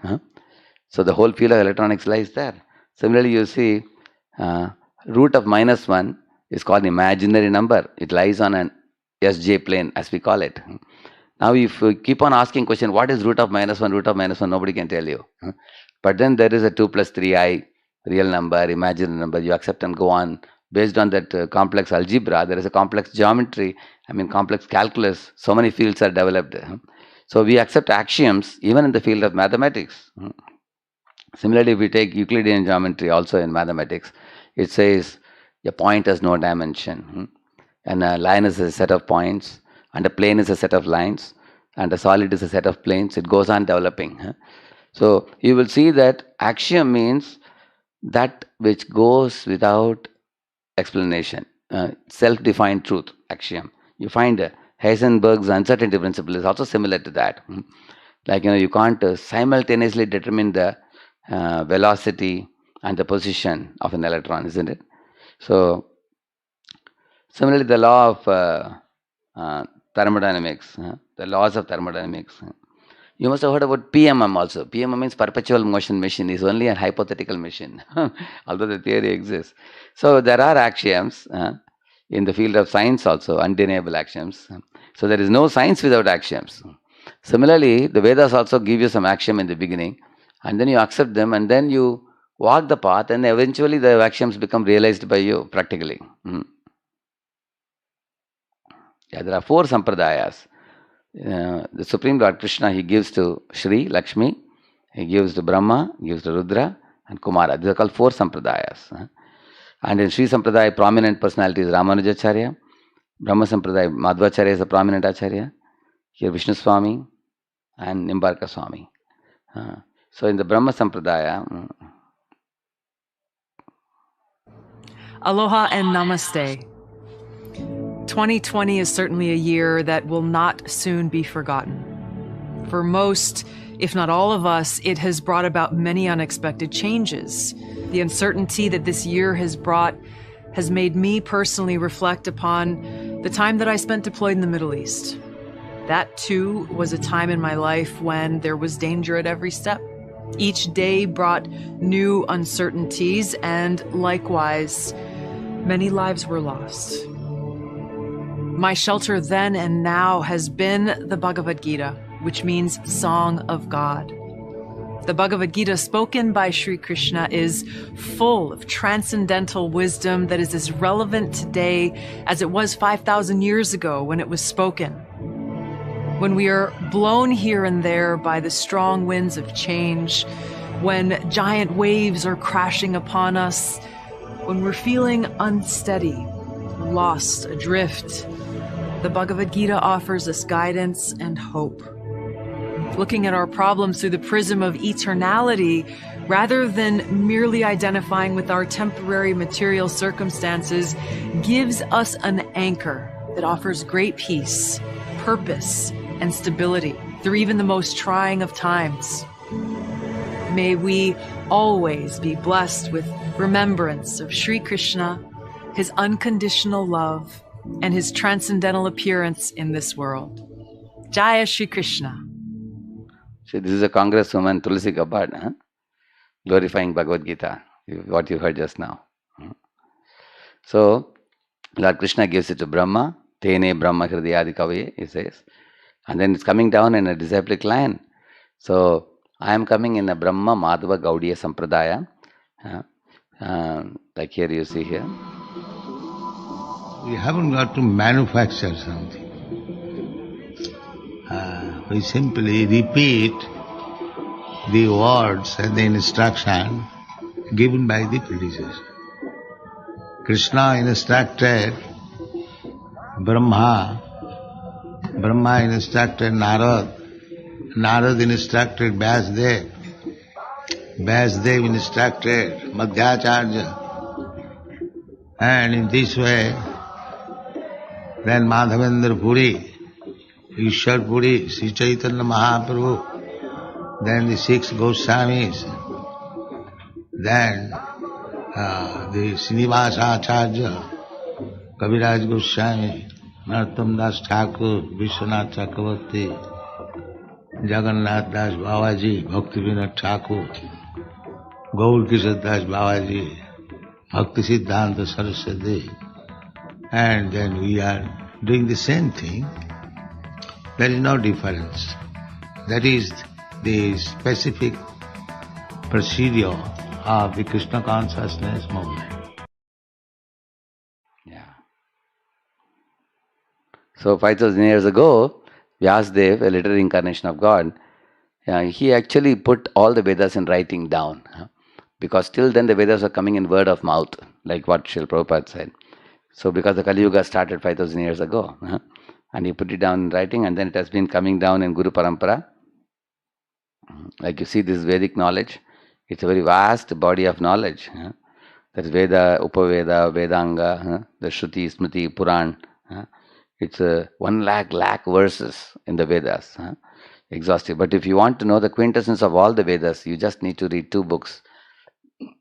So the whole field of electronics lies there. Similarly, you see, root of -1 is called imaginary number. It lies on an SJ plane, as we call it. Now, if you keep on asking question, what is root of -1, root of -1, nobody can tell you. But then there is a 2 plus 3i, real number, imaginary number, you accept and go on. Based on that complex algebra, there is a complex geometry, complex calculus, so many fields are developed. So we accept axioms even in the field of mathematics. Similarly, if we take Euclidean geometry also in mathematics, it says a point has no dimension, and a line is a set of points, and a plane is a set of lines, and a solid is a set of planes. It goes on developing. So you will see that axiom means that which goes without explanation, self-defined truth, axiom. You find Heisenberg's uncertainty principle is also similar to that. Like, you can't simultaneously determine the velocity and the position of an electron, isn't it? So, similarly, the law of thermodynamics, the laws of thermodynamics. You must have heard about PMM also. PMM means perpetual motion machine. Is only a hypothetical machine, although the theory exists. So there are axioms in the field of science also, undeniable axioms. So there is no science without axioms. Similarly, the Vedas also give you some axiom in the beginning, and then you accept them, and then you walk the path, and eventually the axioms become realized by you practically. Yeah, there are 4 sampradayas. The Supreme Lord Krishna, he gives to Shri, Lakshmi, he gives to Brahma, gives to Rudra, and Kumara. These are called 4 sampradayas. And in Sri Sampradaya, prominent personality is Ramanujacharya. Brahma Sampradaya, Madhvacharya is a prominent acharya. Here Vishnu Swami and Nimbarka Swami. So in the Brahma Sampradaya, Aloha and namaste. 2020 is certainly a year that will not soon be forgotten. For most, if not all of us, it has brought about many unexpected changes. The uncertainty that this year has brought has made me personally reflect upon the time that I spent deployed in the Middle East. That too was a time in my life when there was danger at every step. Each day brought new uncertainties, and likewise, many lives were lost. My shelter then and now has been the Bhagavad Gita, which means Song of God. The Bhagavad Gita spoken by Sri Krishna is full of transcendental wisdom that is as relevant today as it was 5,000 years ago when it was spoken. When we are blown here and there by the strong winds of change, when giant waves are crashing upon us, when we're feeling unsteady, lost, adrift, the Bhagavad Gita offers us guidance and hope. Looking at our problems through the prism of eternality, rather than merely identifying with our temporary material circumstances, gives us an anchor that offers great peace, purpose, and stability through even the most trying of times. May we always be blessed with remembrance of Sri Krishna, his unconditional love, and his transcendental appearance in this world. Jaya Shri Krishna. See, this is a congresswoman, Tulsi Gabbard, glorifying Bhagavad Gita, what you heard just now. So, Lord Krishna gives it to Brahma, Tene Brahma Hridayadi Kavaye, he says. And then it's coming down in a disciplic line. So, I am coming in a Brahma Madhava Gaudiya Sampradaya. Like here you see here. We haven't got to manufacture something. We simply repeat the words and the instruction given by the predecessor. Krishna instructed Brahma, Brahma instructed Narad, Narad instructed Vyasdev, Vyasdev instructed Madhyacharya, and in this way, then Madhavendra Puri, Ishwar Puri, Sri Chaitanya Mahaprabhu, then the 6 Goswamis, then the Srinivasa Acharya, Kaviraj Goswami, Narottam Das Thakur, Vishwanath Chakravarti, Jagannath Das Babaji, Bhakti Vinod Thakur, Gaur Kishore Das Babaji, Bhakti Siddhanta Saraswati, and then we are doing the same thing. There is no difference. That is the specific procedure of the Krishna consciousness movement. Yeah. So 5,000 years ago, Vyasdev, a later incarnation of God, he actually put all the Vedas in writing down. Because till then the Vedas are coming in word of mouth, like what Srila Prabhupada said. So because the Kali Yuga started 5,000 years ago, and he put it down in writing, and then it has been coming down in Guru Parampara. Like you see this Vedic knowledge, it's a very vast body of knowledge. That's Veda, Upaveda, Vedanga, the Shruti, Smriti, Puran. It's 1 lakh verses in the Vedas, exhaustive. But if you want to know the quintessence of all the Vedas, you just need to read 2 books,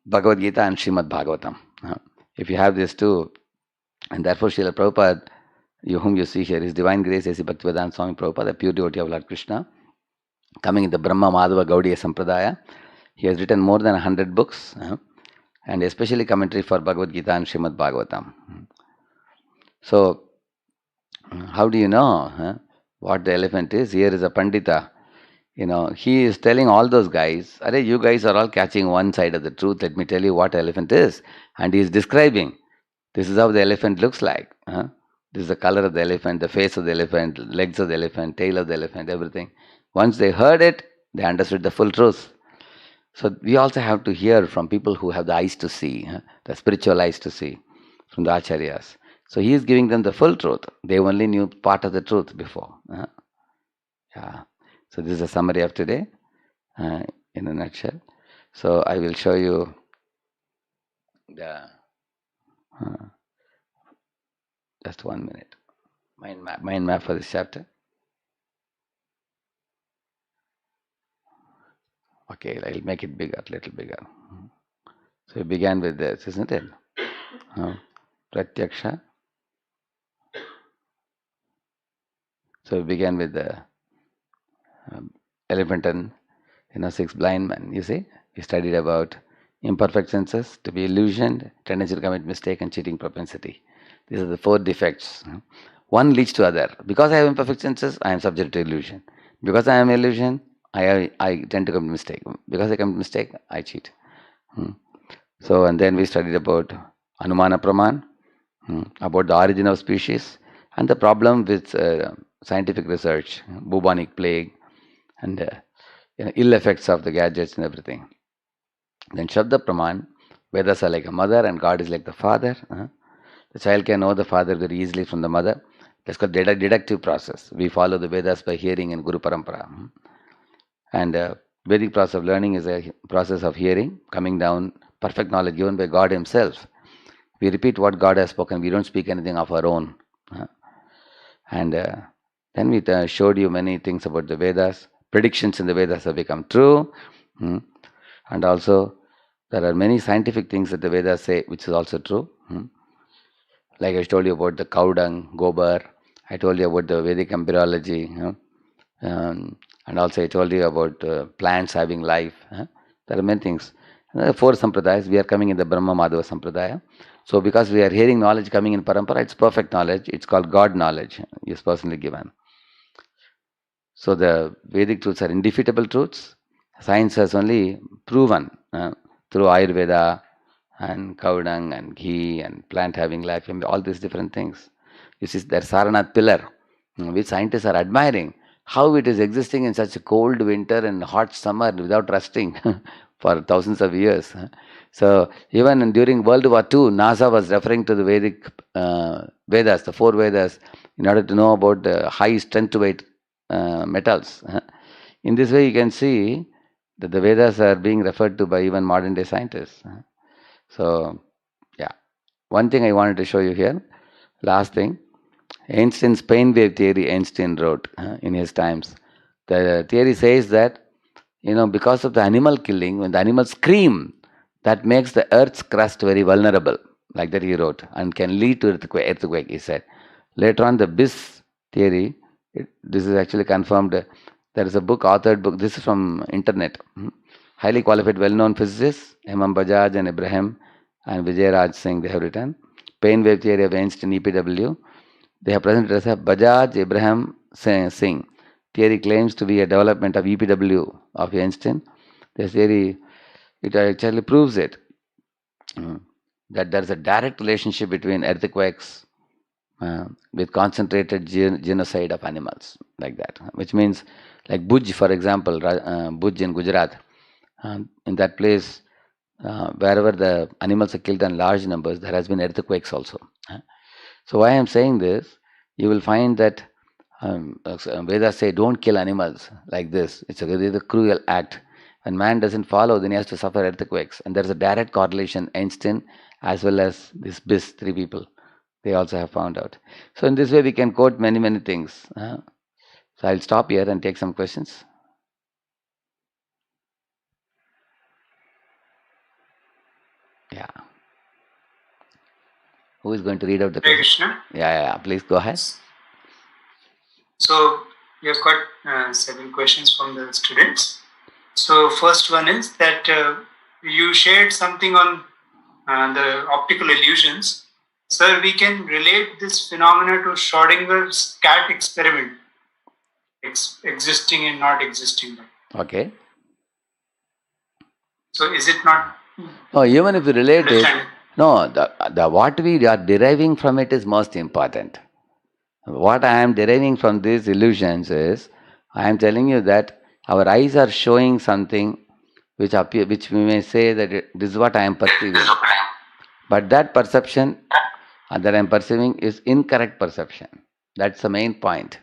Bhagavad Gita and Srimad Bhagavatam. If you have these 2, and therefore Srila Prabhupada, whom you see here, is Divine Grace A.C. Bhaktivedanta Swami Prabhupada, a pure devotee of Lord Krishna, coming in the Brahma Madhava Gaudiya Sampradaya. He has written more than 100 books, and especially commentary for Bhagavad Gita and Srimad Bhagavatam. So, how do you know what the elephant is? Here is a Pandita. He is telling all those guys, "Arey, you guys are all catching one side of the truth. Let me tell you what elephant is." And he is describing, this is how the elephant looks like. This is the color of the elephant, the face of the elephant, legs of the elephant, tail of the elephant, everything. Once they heard it, they understood the full truth. So we also have to hear from people who have the eyes to see, the spiritual eyes to see, from the acharyas. So he is giving them the full truth. They only knew part of the truth before. Yeah. So this is a summary of today in a nutshell. So I will show you the just 1 minute mind map for this chapter. Okay, I'll make it bigger, a little bigger. So we began with this, isn't it? Pratyaksha. So we began with the elephant and 6 blind men. You see, we studied about imperfect senses, to be illusioned, tendency to commit mistake, and cheating propensity. These are the 4 defects. One leads to other. Because I have imperfect senses, I am subject to illusion. Because I am illusion, I tend to commit mistake. Because I commit mistake, I cheat. So, and then we studied about Anumana Praman, about the origin of species, and the problem with scientific research, bubonic plague, and ill effects of the gadgets and everything. Then Shabda Praman, Vedas are like a mother and God is like the father. The child can know the father very easily from the mother. That's called deductive process. We follow the Vedas by hearing in Guru Parampara. And Vedic process of learning is a process of hearing, coming down, perfect knowledge given by God Himself. We repeat what God has spoken. We don't speak anything of our own. And then we showed you many things about the Vedas. Predictions in the Vedas have become true. And also, there are many scientific things that the Vedas say, which is also true. Like I told you about the cow dung, gobar. I told you about the Vedic embryology. And also I told you about plants having life. There are many things. There are 4 sampradayas. We are coming in the Brahma Madhava sampradaya. So because we are hearing knowledge coming in parampara, it's perfect knowledge. It's called God knowledge. It's personally given. So the Vedic truths are indefeatable truths. Science has only proven through Ayurveda and cow dung and ghee and plant having life and all these different things. This is their Saranath pillar, which scientists are admiring. How it is existing in such a cold winter and hot summer without rusting for thousands of years. So even during World War II, NASA was referring to the Vedic Vedas, the 4 Vedas, in order to know about the high strength weight metals. In this way, you can see that the Vedas are being referred to by even modern day scientists. So, yeah. One thing I wanted to show you here, last thing. Einstein's pain wave theory, Einstein wrote in his times. The theory says that, because of the animal killing, when the animals scream, that makes the earth's crust very vulnerable. Like that he wrote, and can lead to earthquake, he said. Later on, the BIS theory, this is actually confirmed. There is a book, authored book, this is from internet. Highly qualified, well-known physicists, Hemam Bajaj and Ibrahim and Vijay Raj Singh, they have written. Pain wave theory of Einstein, EPW. They have presented as a Bajaj Ibrahim Singh. Theory claims to be a development of EPW of Einstein. This theory, it actually proves it. That there is a direct relationship between earthquakes with concentrated genocide of animals, like that. Which means, like Bhuj, for example, Bhuj in Gujarat, in that place, wherever the animals are killed in large numbers, there has been earthquakes also. So why I am saying this, you will find that Vedas say don't kill animals like this. It's a cruel act. When man doesn't follow, then he has to suffer earthquakes. And there's a direct correlation. Einstein as well as this BIS, 3 people, they also have found out. So in this way we can quote many, many things. So I'll stop here and take some questions. Yeah. Who is going to read out the Hare question? Krishna. Yeah. Please go ahead. So we have got several questions from the students. So first one is that you shared something on the optical illusions. Sir, we can relate this phenomena to Schrodinger's cat experiment. existing and not existing. Okay. So is it not? No, even if you relate it, no, the what we are deriving from it is most important. What I am deriving from these illusions is, I am telling you that our eyes are showing something which which we may say that this is what I am perceiving. But that perception that I am perceiving is incorrect perception. That's the main point.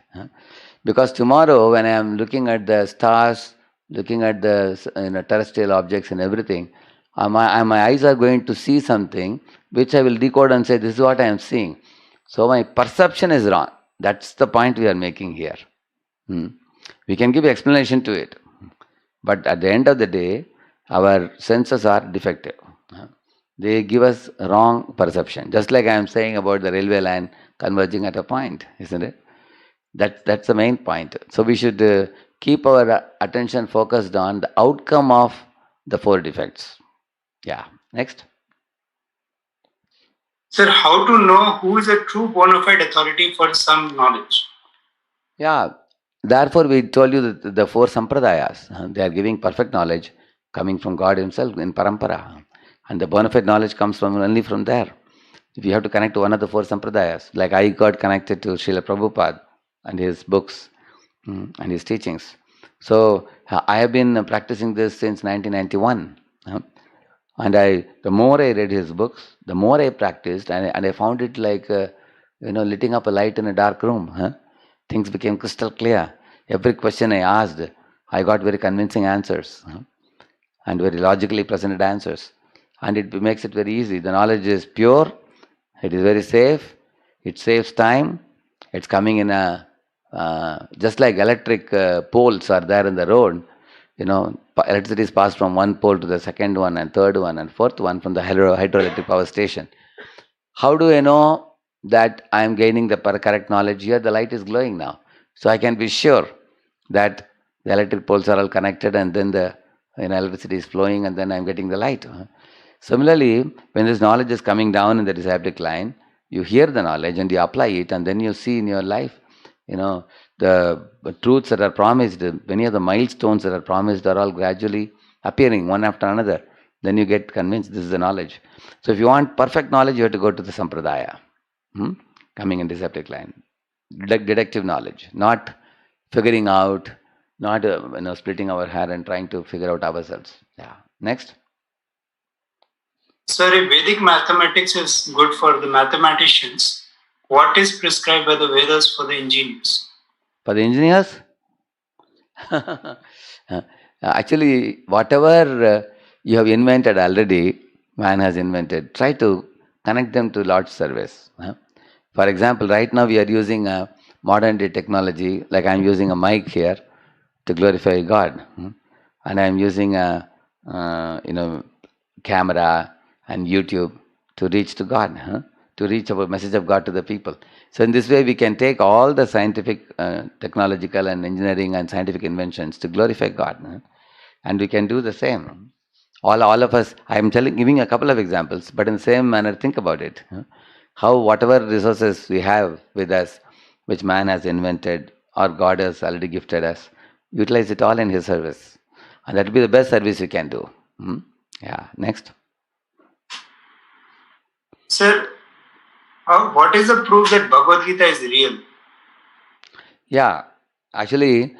Because tomorrow, when I am looking at the stars, looking at the terrestrial objects and everything, my eyes are going to see something which I will decode and say, this is what I am seeing. So my perception is wrong. That's the point we are making here. We can give explanation to it. But at the end of the day, our senses are defective. They give us wrong perception. Just like I am saying about the railway line converging at a point, isn't it? That's the main point. So we should keep our attention focused on the outcome of the four defects. Yeah. Next. Sir, how to know who is a true bona fide authority for some knowledge? Yeah. Therefore, we told you that the four sampradayas, they are giving perfect knowledge coming from God Himself in parampara. And the bona fide knowledge comes from only from there. If you have to connect to one of the four sampradayas, like I got connected to Srila Prabhupada and his books and his teachings. So I have been practicing this since 1991. And the more I read his books, the more I practiced, and I found it like, lighting up a light in a dark room. Things became crystal clear. Every question I asked, I got very convincing answers and very logically presented answers. And it makes it very easy. The knowledge is pure, it is very safe, it saves time, it's coming in just like electric poles are there in the road. Electricity is passed from one pole to the second one and third one and fourth one from the hydroelectric power station. How do I know that I am gaining the correct knowledge here? The light is glowing now. So I can be sure that the electric poles are all connected and then the electricity is flowing and then I am getting the light. Similarly, when this knowledge is coming down in the disciplic line, you hear the knowledge and you apply it and then you see in your life, the truths that are promised, many of the milestones that are promised are all gradually appearing one after another. Then you get convinced this is the knowledge. So if you want perfect knowledge, you have to go to the sampradaya, coming in disciplic line. Deductive knowledge, not figuring out, not splitting our hair and trying to figure out ourselves. Yeah. Next. Sir, if Vedic mathematics is good for the mathematicians, what is prescribed by the Vedas for the engineers? For the engineers? Actually, whatever you have invented already, man has invented, try to connect them to Lord's service. For example, right now we are using a modern day technology, like I am using a mic here to glorify God. And I am using a camera and YouTube to reach to God, to reach our message of God to the people. So in this way, we can take all the scientific, technological and engineering and scientific inventions to glorify God. And we can do the same. All of us, I am giving a couple of examples, but in the same manner, think about it. How whatever resources we have with us, which man has invented or God has already gifted us, utilize it all in His service. And that will be the best service we can do. Yeah, next. Sir, what is the proof that Bhagavad Gita is real? Yeah, actually,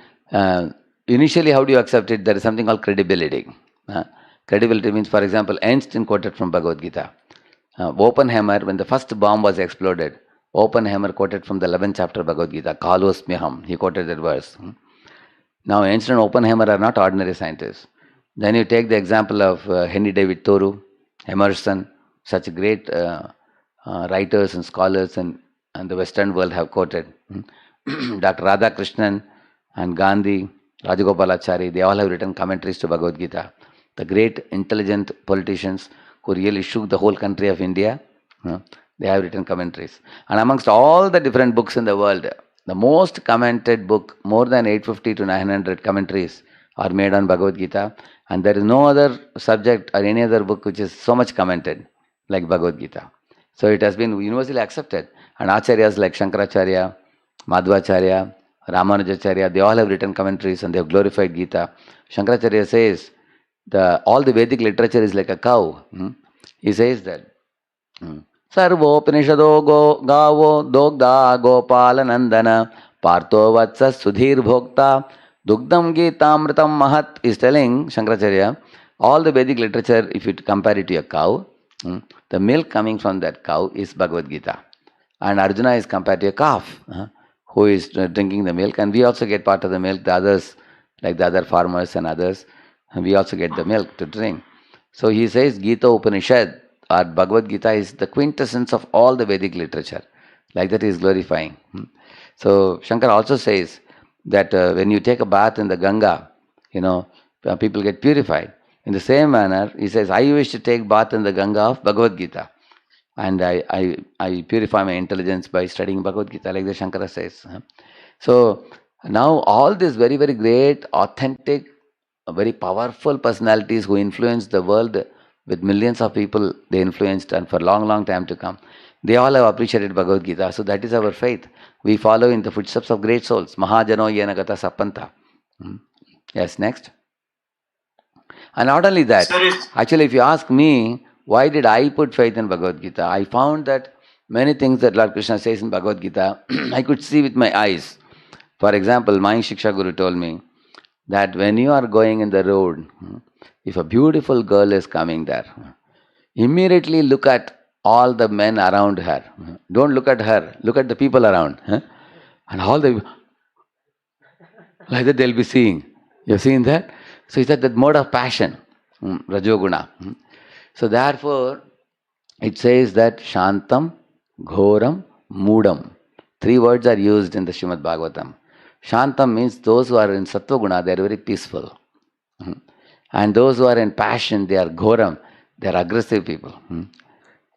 initially, how do you accept it? There is something called credibility. Credibility means, for example, Einstein quoted from Bhagavad Gita. Oppenheimer, when the first bomb was exploded, Oppenheimer quoted from the 11th chapter of Bhagavad Gita, Kalosmyaham. He quoted that verse. Now, Einstein and Oppenheimer are not ordinary scientists. Then you take the example of Henry David Thoreau, Emerson, such great writers and scholars and the Western world have quoted. Dr. Radhakrishnan and Gandhi, Rajagopalachari, they all have written commentaries to Bhagavad Gita. The great intelligent politicians who really shook the whole country of India, they have written commentaries. And amongst all the different books in the world, the most commented book, more than 850 to 900 commentaries are made on Bhagavad Gita. And there is no other subject or any other book which is so much commented like Bhagavad Gita. So it has been universally accepted. And Acharyas like Shankaracharya, Madhvacharya, Ramanujacharya, they all have written commentaries and they have glorified Gita. Shankaracharya says all the Vedic literature is like a cow. He says that Sarvopanishado gavo dogda gopala nandana partho vatsa sudhir bhokta dugdam gitamritam mahat is telling Shankaracharya all the Vedic literature, if you compare it to a cow, the milk coming from that cow is Bhagavad Gita. And Arjuna is compared to a calf who is drinking the milk, and we also get part of the milk, the others, like the other farmers and others, and we also get the milk to drink. So he says Gita Upanishad or Bhagavad Gita is the quintessence of all the Vedic literature. Like that he is glorifying. So Shankar also says that when you take a bath in the Ganga, people get purified. In the same manner, he says, I wish to take bath in the Ganga of Bhagavad Gita. And I purify my intelligence by studying Bhagavad Gita, like the Shankara says. So now all these very, very great, authentic, very powerful personalities who influenced the world with millions of people they influenced, and for long, long time to come, they all have appreciated Bhagavad Gita. So that is our faith. We follow in the footsteps of great souls. Mahajano yena gata sapanta. Yes, next. And not only that, actually if you ask me, why did I put faith in Bhagavad Gita? I found that many things that Lord Krishna says in Bhagavad Gita, I could see with my eyes. For example, my Shiksha Guru told me that when you are going in the road, if a beautiful girl is coming there, immediately look at all the men around her. Don't look at her, look at the people around. And all the... like that they'll be seeing. You've seen that? So it's that mode of passion, Rajoguna. So therefore, it says that Shantam, Ghoram, Mudam. 3 words are used in the Srimad Bhagavatam. Shantam means those who are in Sattva Guna, they are very peaceful. And those who are in passion, they are Ghoram, they are aggressive people.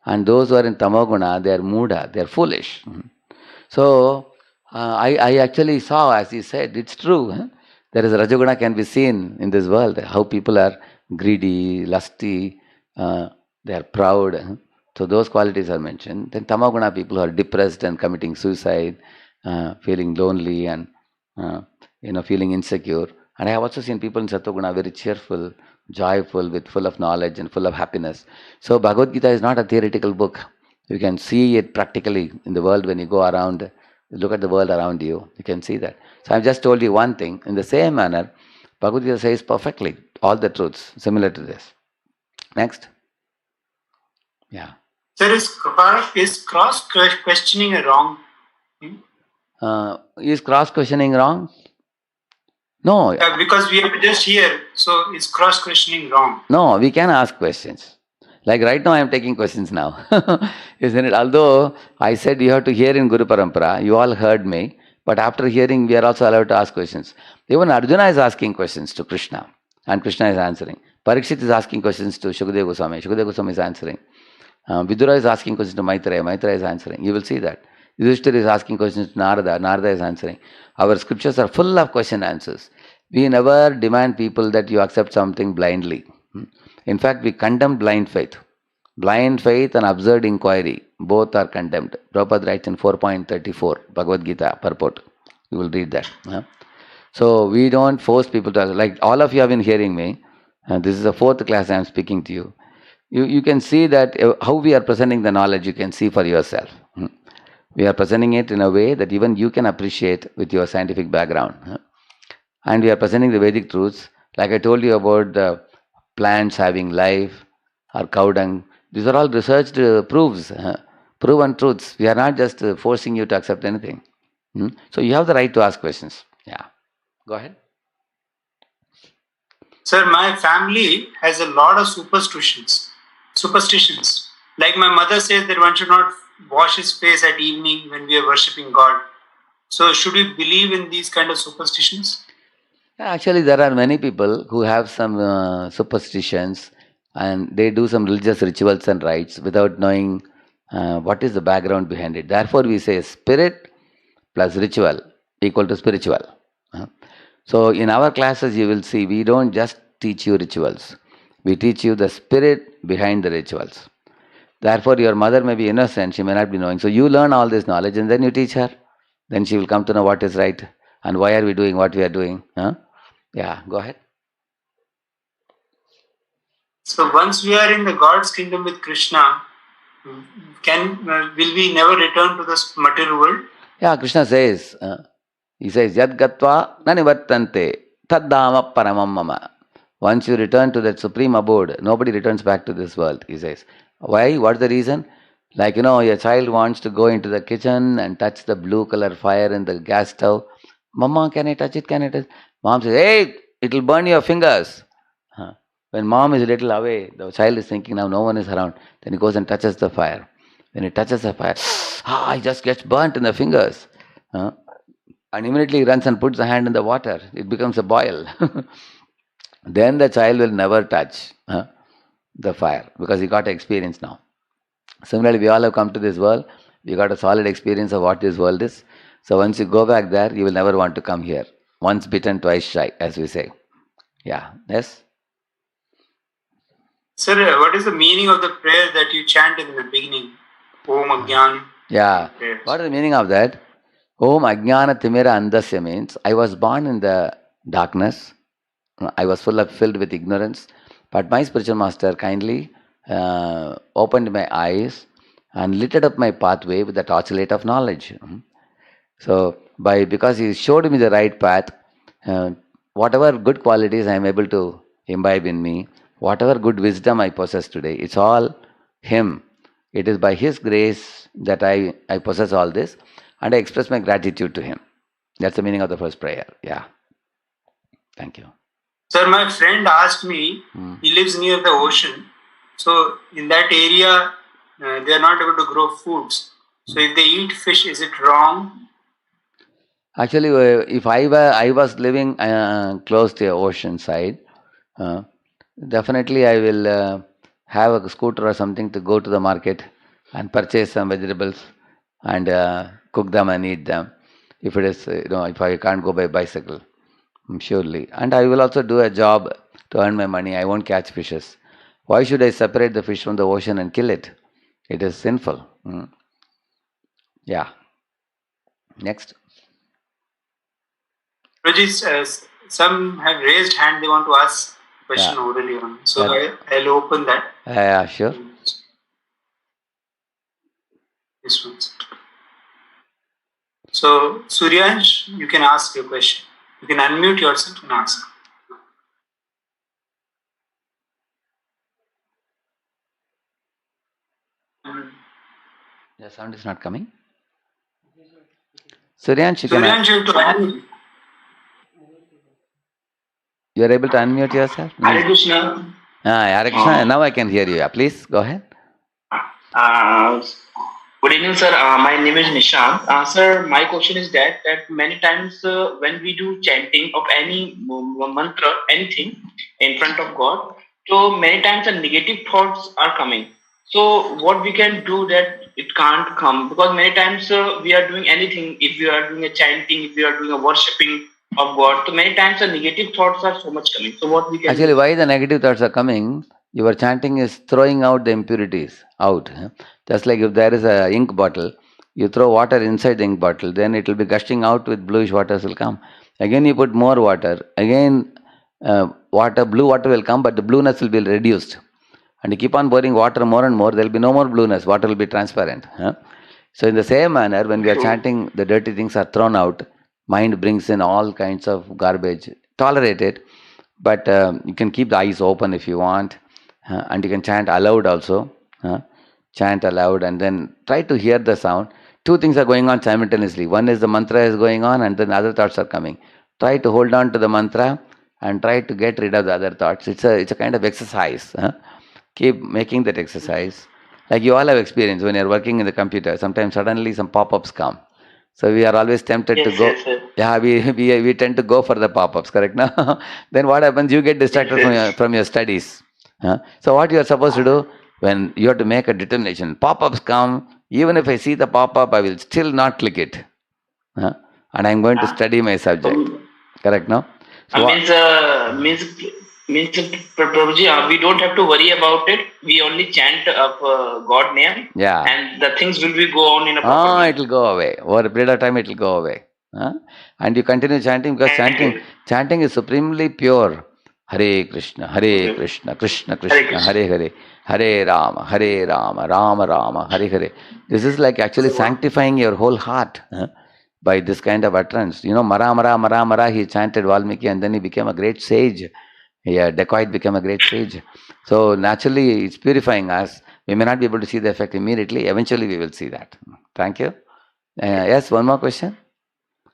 And those who are in Tamoguna, they are Muda, they are foolish. So, I actually saw, as he said, it's true. There is Rajoguna can be seen in this world, how people are greedy, lusty, they are proud. So those qualities are mentioned. Then Tamoguna people who are depressed and committing suicide, feeling lonely and feeling insecure. And I have also seen people in Sattva very cheerful, joyful, with full of knowledge and full of happiness. So Bhagavad Gita is not a theoretical book. You can see it practically in the world when you go around. Look at the world around you, you can see that. So I've just told you one thing. In the same manner, Bhagavad Gita says perfectly all the truths similar to this. Next. Yeah. Sir, is cross-questioning a wrong thing? Is cross-questioning wrong? No. Because we have to just hear, so is cross-questioning wrong? No, we can ask questions. Like right now I am taking questions now. Isn't it? Although I said you have to hear in Guru Parampara, you all heard me, but after hearing we are also allowed to ask questions. Even Arjuna is asking questions to Krishna and Krishna is answering. Parikshit is asking questions to Shukadeva Goswami. Shukadeva Goswami is answering. Vidura is asking questions to Maitreya. Maitreya is answering. You will see that. Yudhishthira is asking questions to Narada. Narada is answering. Our scriptures are full of question answers. We never demand people that you accept something blindly. In fact, we condemn blind faith. Blind faith and absurd inquiry, both are condemned. Prabhupada writes in 4.34, Bhagavad Gita purport. You will read that. So we don't force people to, like all of you have been hearing me, and this is the 4th class I am speaking to you. You can see that how we are presenting the knowledge, you can see for yourself. We are presenting it in a way that even you can appreciate with your scientific background. And we are presenting the Vedic truths. Like I told you about the plants having life or cow dung. These are all researched proofs, proven truths. We are not just forcing you to accept anything. So you have the right to ask questions. Yeah. Go ahead. Sir, my family has a lot of superstitions. Like my mother says that one should not wash his face at evening when we are worshipping God. So should we believe in these kind of superstitions? Actually, there are many people who have some superstitions and they do some religious rituals and rites without knowing what is the background behind it. Therefore, we say spirit plus ritual equal to spiritual. So in our classes, you will see we don't just teach you rituals. We teach you the spirit behind the rituals. Therefore, your mother may be innocent, she may not be knowing. So you learn all this knowledge and then you teach her. Then she will come to know what is right and why are we doing what we are doing? Yeah, go ahead. So once we are in the God's kingdom with Krishna, will we never return to this material world? Yeah, Krishna says, he says, Yad gatva nanivartante taddama paramam mama. Once you return to that supreme abode, nobody returns back to this world, he says. Why? What's the reason? Like, your child wants to go into the kitchen and touch the blue color fire in the gas stove. Mama, can I touch it? Can I touch it? Mom says, hey, it'll burn your fingers. When mom is a little away, the child is thinking now no one is around. Then he goes and touches the fire. When he touches the fire, he just gets burnt in the fingers. And immediately he runs and puts the hand in the water. It becomes a boil. Then the child will never touch the fire because he got experience now. Similarly, we all have come to this world. We got a solid experience of what this world is. So once you go back there, you will never want to come here. Once bitten, twice shy, as we say. Yeah. Yes? Sir, what is the meaning of the prayer that you chanted in the beginning? Om Ajnana. Yeah. What is the meaning of that? Om Ajnana Timira Andasya means I was born in the darkness. I was filled with ignorance. But my spiritual master kindly opened my eyes and lit up my pathway with the torchlight of knowledge. So, because he showed me the right path, whatever good qualities I am able to imbibe in me, whatever good wisdom I possess today, it's all him. It is by his grace that I possess all this, and I express my gratitude to him. That's the meaning of the first prayer. Yeah. Thank you. Sir, my friend asked me, he lives near the ocean. So in that area, they are not able to grow foods. So if they eat fish, is it wrong? Actually, if I was living close to the ocean side, definitely I will have a scooter or something to go to the market and purchase some vegetables and cook them and eat them. If it is, if I can't go by bicycle, surely. And I will also do a job to earn my money. I won't catch fishes. Why should I separate the fish from the ocean and kill it? It is sinful. Yeah. Next. Rajis, some have raised hand. They want to ask question orally on. So I'll open that. Yeah, sure. This one. So Suryansh, you can ask your question. You can unmute yourself and ask. The sound is not coming. Suryansh, you can. You are able to unmute yourself? Hare Krishna. Hare Krishna. Now I can hear you. Please go ahead. Good evening, sir. My name is Nishant. Sir, my question is that many times when we do chanting of any mantra, anything in front of God, so many times the negative thoughts are coming. So what we can do that it can't come? Because many times we are doing anything, if we are doing a chanting, if we are doing a worshipping of God, so many times the negative thoughts are so much coming. So what we can Actually, why the negative thoughts are coming? Your chanting is throwing out the impurities out. Just like if there is a ink bottle, you throw water inside the ink bottle, then it will be gushing out with bluish waters will come. Again you put more water, again blue water will come, but the blueness will be reduced. And you keep on pouring water more and more, there will be no more blueness, water will be transparent. So in the same manner, when we are chanting, the dirty things are thrown out, mind brings in all kinds of garbage. Tolerate it, but you can keep the eyes open if you want, and you can chant aloud also. Chant aloud and then try to hear the sound. Two things are going on simultaneously. One is the mantra is going on and then other thoughts are coming. Try to hold on to the mantra and try to get rid of the other thoughts. It's a kind of exercise. Keep making that exercise. Like you all have experienced when you're working in the computer, sometimes suddenly some pop-ups come. So we are always tempted to go. Yes, we tend to go for the pop-ups, correct? Now, then what happens? You get distracted from your studies. So what you are supposed to do? When you have to make a determination, pop-ups come, even if I see the pop-up, I will still not click it. And I'm going to study my subject. Correct, no? So means Prabhuji, we don't have to worry about it. We only chant of God name. Yeah. And the things will be go on in a proper way. It will go away. Over a period of time, it will go away. And you continue chanting because chanting is supremely pure. Hare Krishna, Hare Krishna, Krishna Krishna, Hare Hare, Hare Rama, Rama Rama, Hare Hare. This is like actually sanctifying your whole heart by this kind of utterance. Mara Mara Mara Mara, he chanted Valmiki and then he became a great sage. Dacoit became a great sage. So naturally it's purifying us. We may not be able to see the effect immediately. Eventually we will see that. Thank you. Yes, one more question.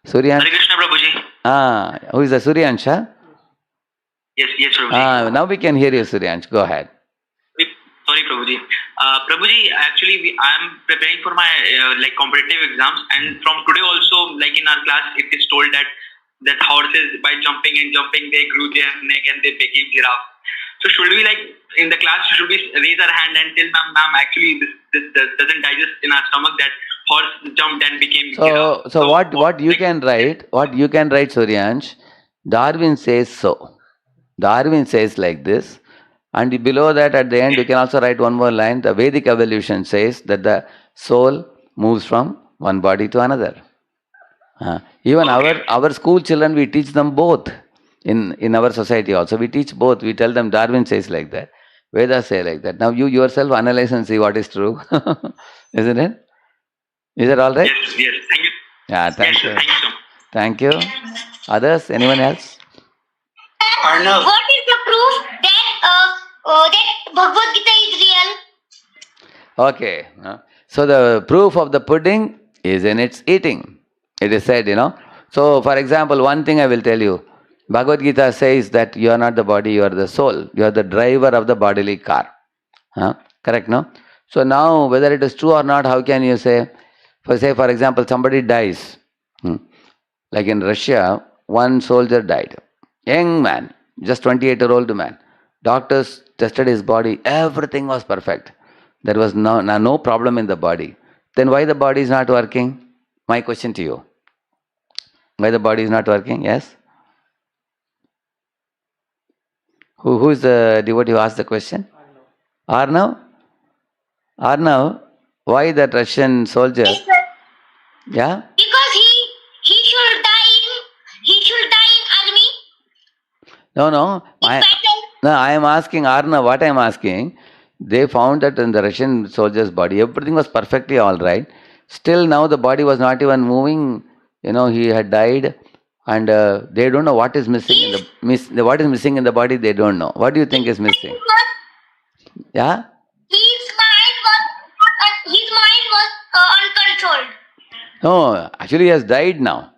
Suryan. Hare Krishna, Prabhuji. Who is the Suryansh? Yes, Prabhuji. Now we can hear you, Suryansh. Go ahead. Sorry, Prabhuji. Prabhuji, actually, I am preparing for my competitive exams, and from today also, like in our class, it is told that horses by jumping they grew their neck and they became giraffe. So should we in the class should we raise our hand and tell ma'am actually this doesn't digest in our stomach that horse jumped and became giraffe. So what you can write, Suryansh, Darwin says so. Darwin says like this, and below that at the end you can also write one more line. The Vedic evolution says that the soul moves from one body to another. Even our school children, we teach them both. In our society also, we teach both. We tell them Darwin says like that, Vedas say like that. Now you yourself analyze and see what is true. Isn't it? Is it all right? Yes. Thank you. Yeah, thank you. Thank you, sir. Thank you. Others? Anyone else? Arnav. What is the proof that Bhagavad Gita is real? Okay. So the proof of the pudding is in its eating. It is said, So for example, one thing I will tell you. Bhagavad Gita says that you are not the body, you are the soul. You are the driver of the bodily car. Correct, no? So now, whether it is true or not, how can you say? For example, somebody dies. Like in Russia, one soldier died. Young man, just 28-year-old man. Doctors tested his body. Everything was perfect. There was no problem in the body. Then why the body is not working? My question to you. Why the body is not working? Yes? Who is the devotee who asked the question? Arnav? Arnav, why that Russian soldier? Yes, sir. Yeah? Because he should die in army. No. I am asking Arnav, what I am asking, they found that in the Russian soldier's body, everything was perfectly all right. Still now the body was not even moving. He had died. And they don't know what is missing what is missing in the body. They don't know. What do you think is missing? Yeah. His mind was uncontrolled. No, actually he has died now.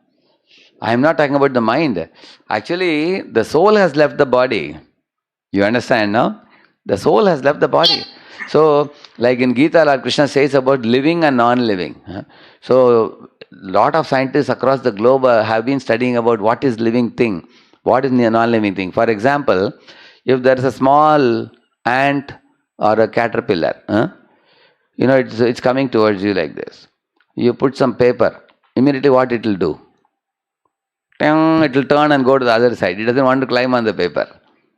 I am not talking about the mind. Actually, the soul has left the body. You understand now? The soul has left the body. So, like in Gita, Lord Krishna says about living and non-living. So, lot of scientists across the globe have been studying about what is living thing, what is non-living thing. For example, if there is a small ant or a caterpillar, it's coming towards you like this. You put some paper, immediately what it will do? It will turn and go to the other side. It doesn't want to climb on the paper,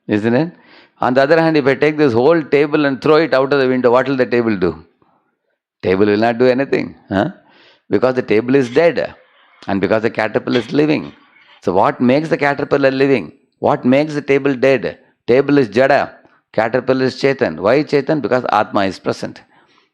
isn't it? On the other hand, if I take this whole table and throw it out of the window, what will the table do? Table will not do anything. Because the table is dead and because the caterpillar is living. So what makes the caterpillar living? What makes the table dead? Table is jada, caterpillar is chetan. Why chetan? Because Atma is present.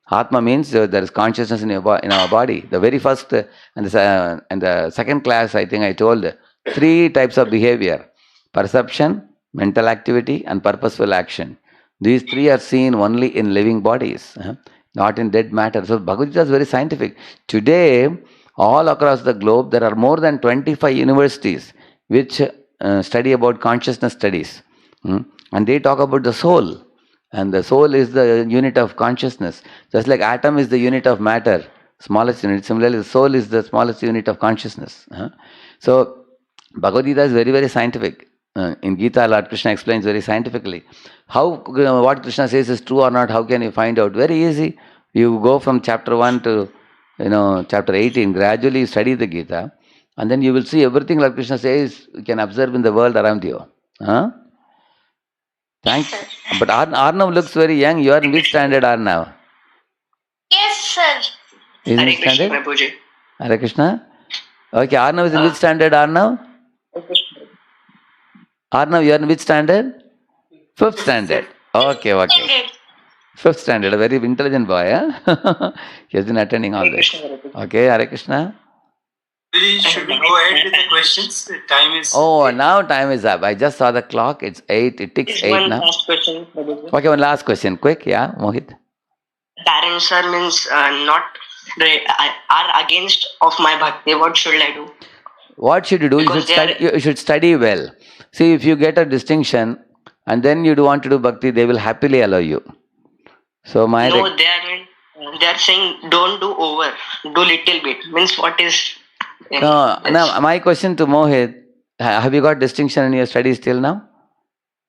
Atma means there is consciousness in our body. The very first and the second class, I think I told 3 types of behavior: perception, mental activity, and purposeful action. These 3 are seen only in living bodies, not in dead matter. So Bhagavad Gita is very scientific. Today, all across the globe, there are more than 25 universities which study about consciousness studies. And they talk about the soul. And the soul is the unit of consciousness. Just like atom is the unit of matter, smallest unit. Similarly, the soul is the smallest unit of consciousness. So, Bhagavad Gita is very, very scientific. In Gita, Lord Krishna explains very scientifically. What Krishna says is true or not, how can you find out? Very easy. You go from chapter 1 to chapter 18, gradually you study the Gita, and then you will see everything Lord Krishna says you can observe in the world around you. Thanks. But Arnav looks very young. You are in which standard, Arnav? Yes, sir. In Hare which Krishna, standard? Prabhuji. Hare Krishna? Okay, Arnav is in which standard, Arnav? Arnav, you are in which standard? Fifth standard. Okay. Fifth standard, a very intelligent boy. Huh? He has been attending all this. Okay, Hare Krishna. Should we go ahead with the questions? The time is... Oh, now time is up. I just saw the clock. It's 8. It ticks 8 now. Last question. Okay, one last question. Quick, yeah, Mohit. Parents are means not are against of my bhakti. What should I do? What should you do? You should study well. See, if you get a distinction and then you do want to do bhakti, they will happily allow you. So they are saying don't do over, do little bit. Means what is? No. My question to Mohit: have you got distinction in your studies till now?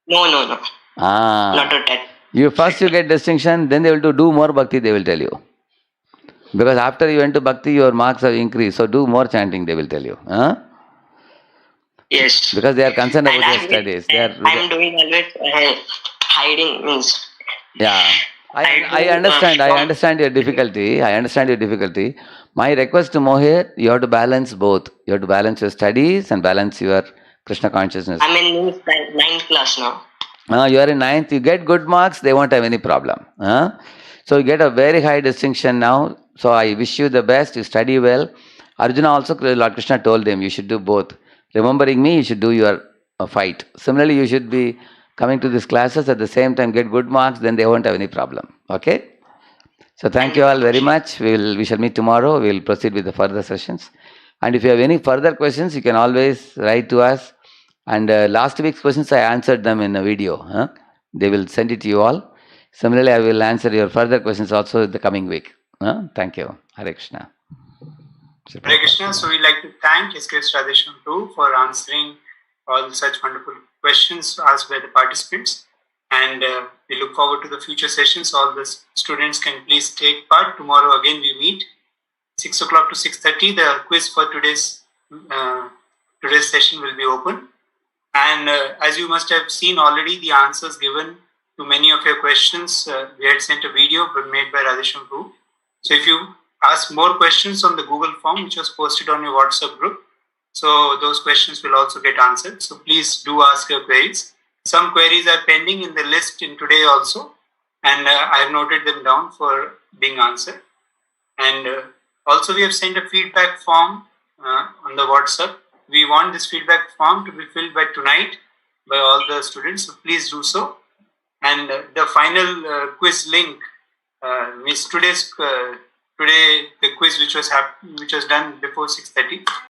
No. Not at that. You get distinction, then they will do more bhakti. They will tell you. Because after you went to bhakti, your marks have increased. So do more chanting, they will tell you. Huh? Yes. Because they are concerned about your studies. I'm doing always hiding means. Yeah. I understand your difficulty. My request to Mohit, you have to balance both. You have to balance your studies and balance your Krishna consciousness. I'm in 9th class now. You are in 9th. You get good marks, they won't have any problem. So you get a very high distinction now. So I wish you the best. You study well. Arjuna also, Lord Krishna told him, you should do both. Remembering me, you should do your fight. Similarly, you should be coming to these classes at the same time, get good marks, then they won't have any problem. Okay? So thank you all very much. We shall meet tomorrow. We will proceed with the further sessions. And if you have any further questions, you can always write to us. And last week's questions, I answered them in a video. They will send it to you all. Similarly, I will answer your further questions also in the coming week. Thank you. Hare Krishna. Hare Krishna. So we'd like to thank His Grace Radheshyam too for answering all such wonderful questions asked by the participants. And we look forward to the future sessions. All the students can please take part. Tomorrow again we meet 6 o'clock to 6:30. The quiz for today's session will be open. And as you must have seen already, the answers given to many of your questions, we had sent a video made by Radheshyam Prabhu. So if you ask more questions on the Google form, which was posted on your WhatsApp group, so those questions will also get answered. So please do ask your queries. Some queries are pending in the list in today also, and I have noted them down for being answered. And also we have sent a feedback form on the WhatsApp. We want this feedback form to be filled by tonight by all the students, so please do so. And the final quiz link is today the quiz which was done before 6:30.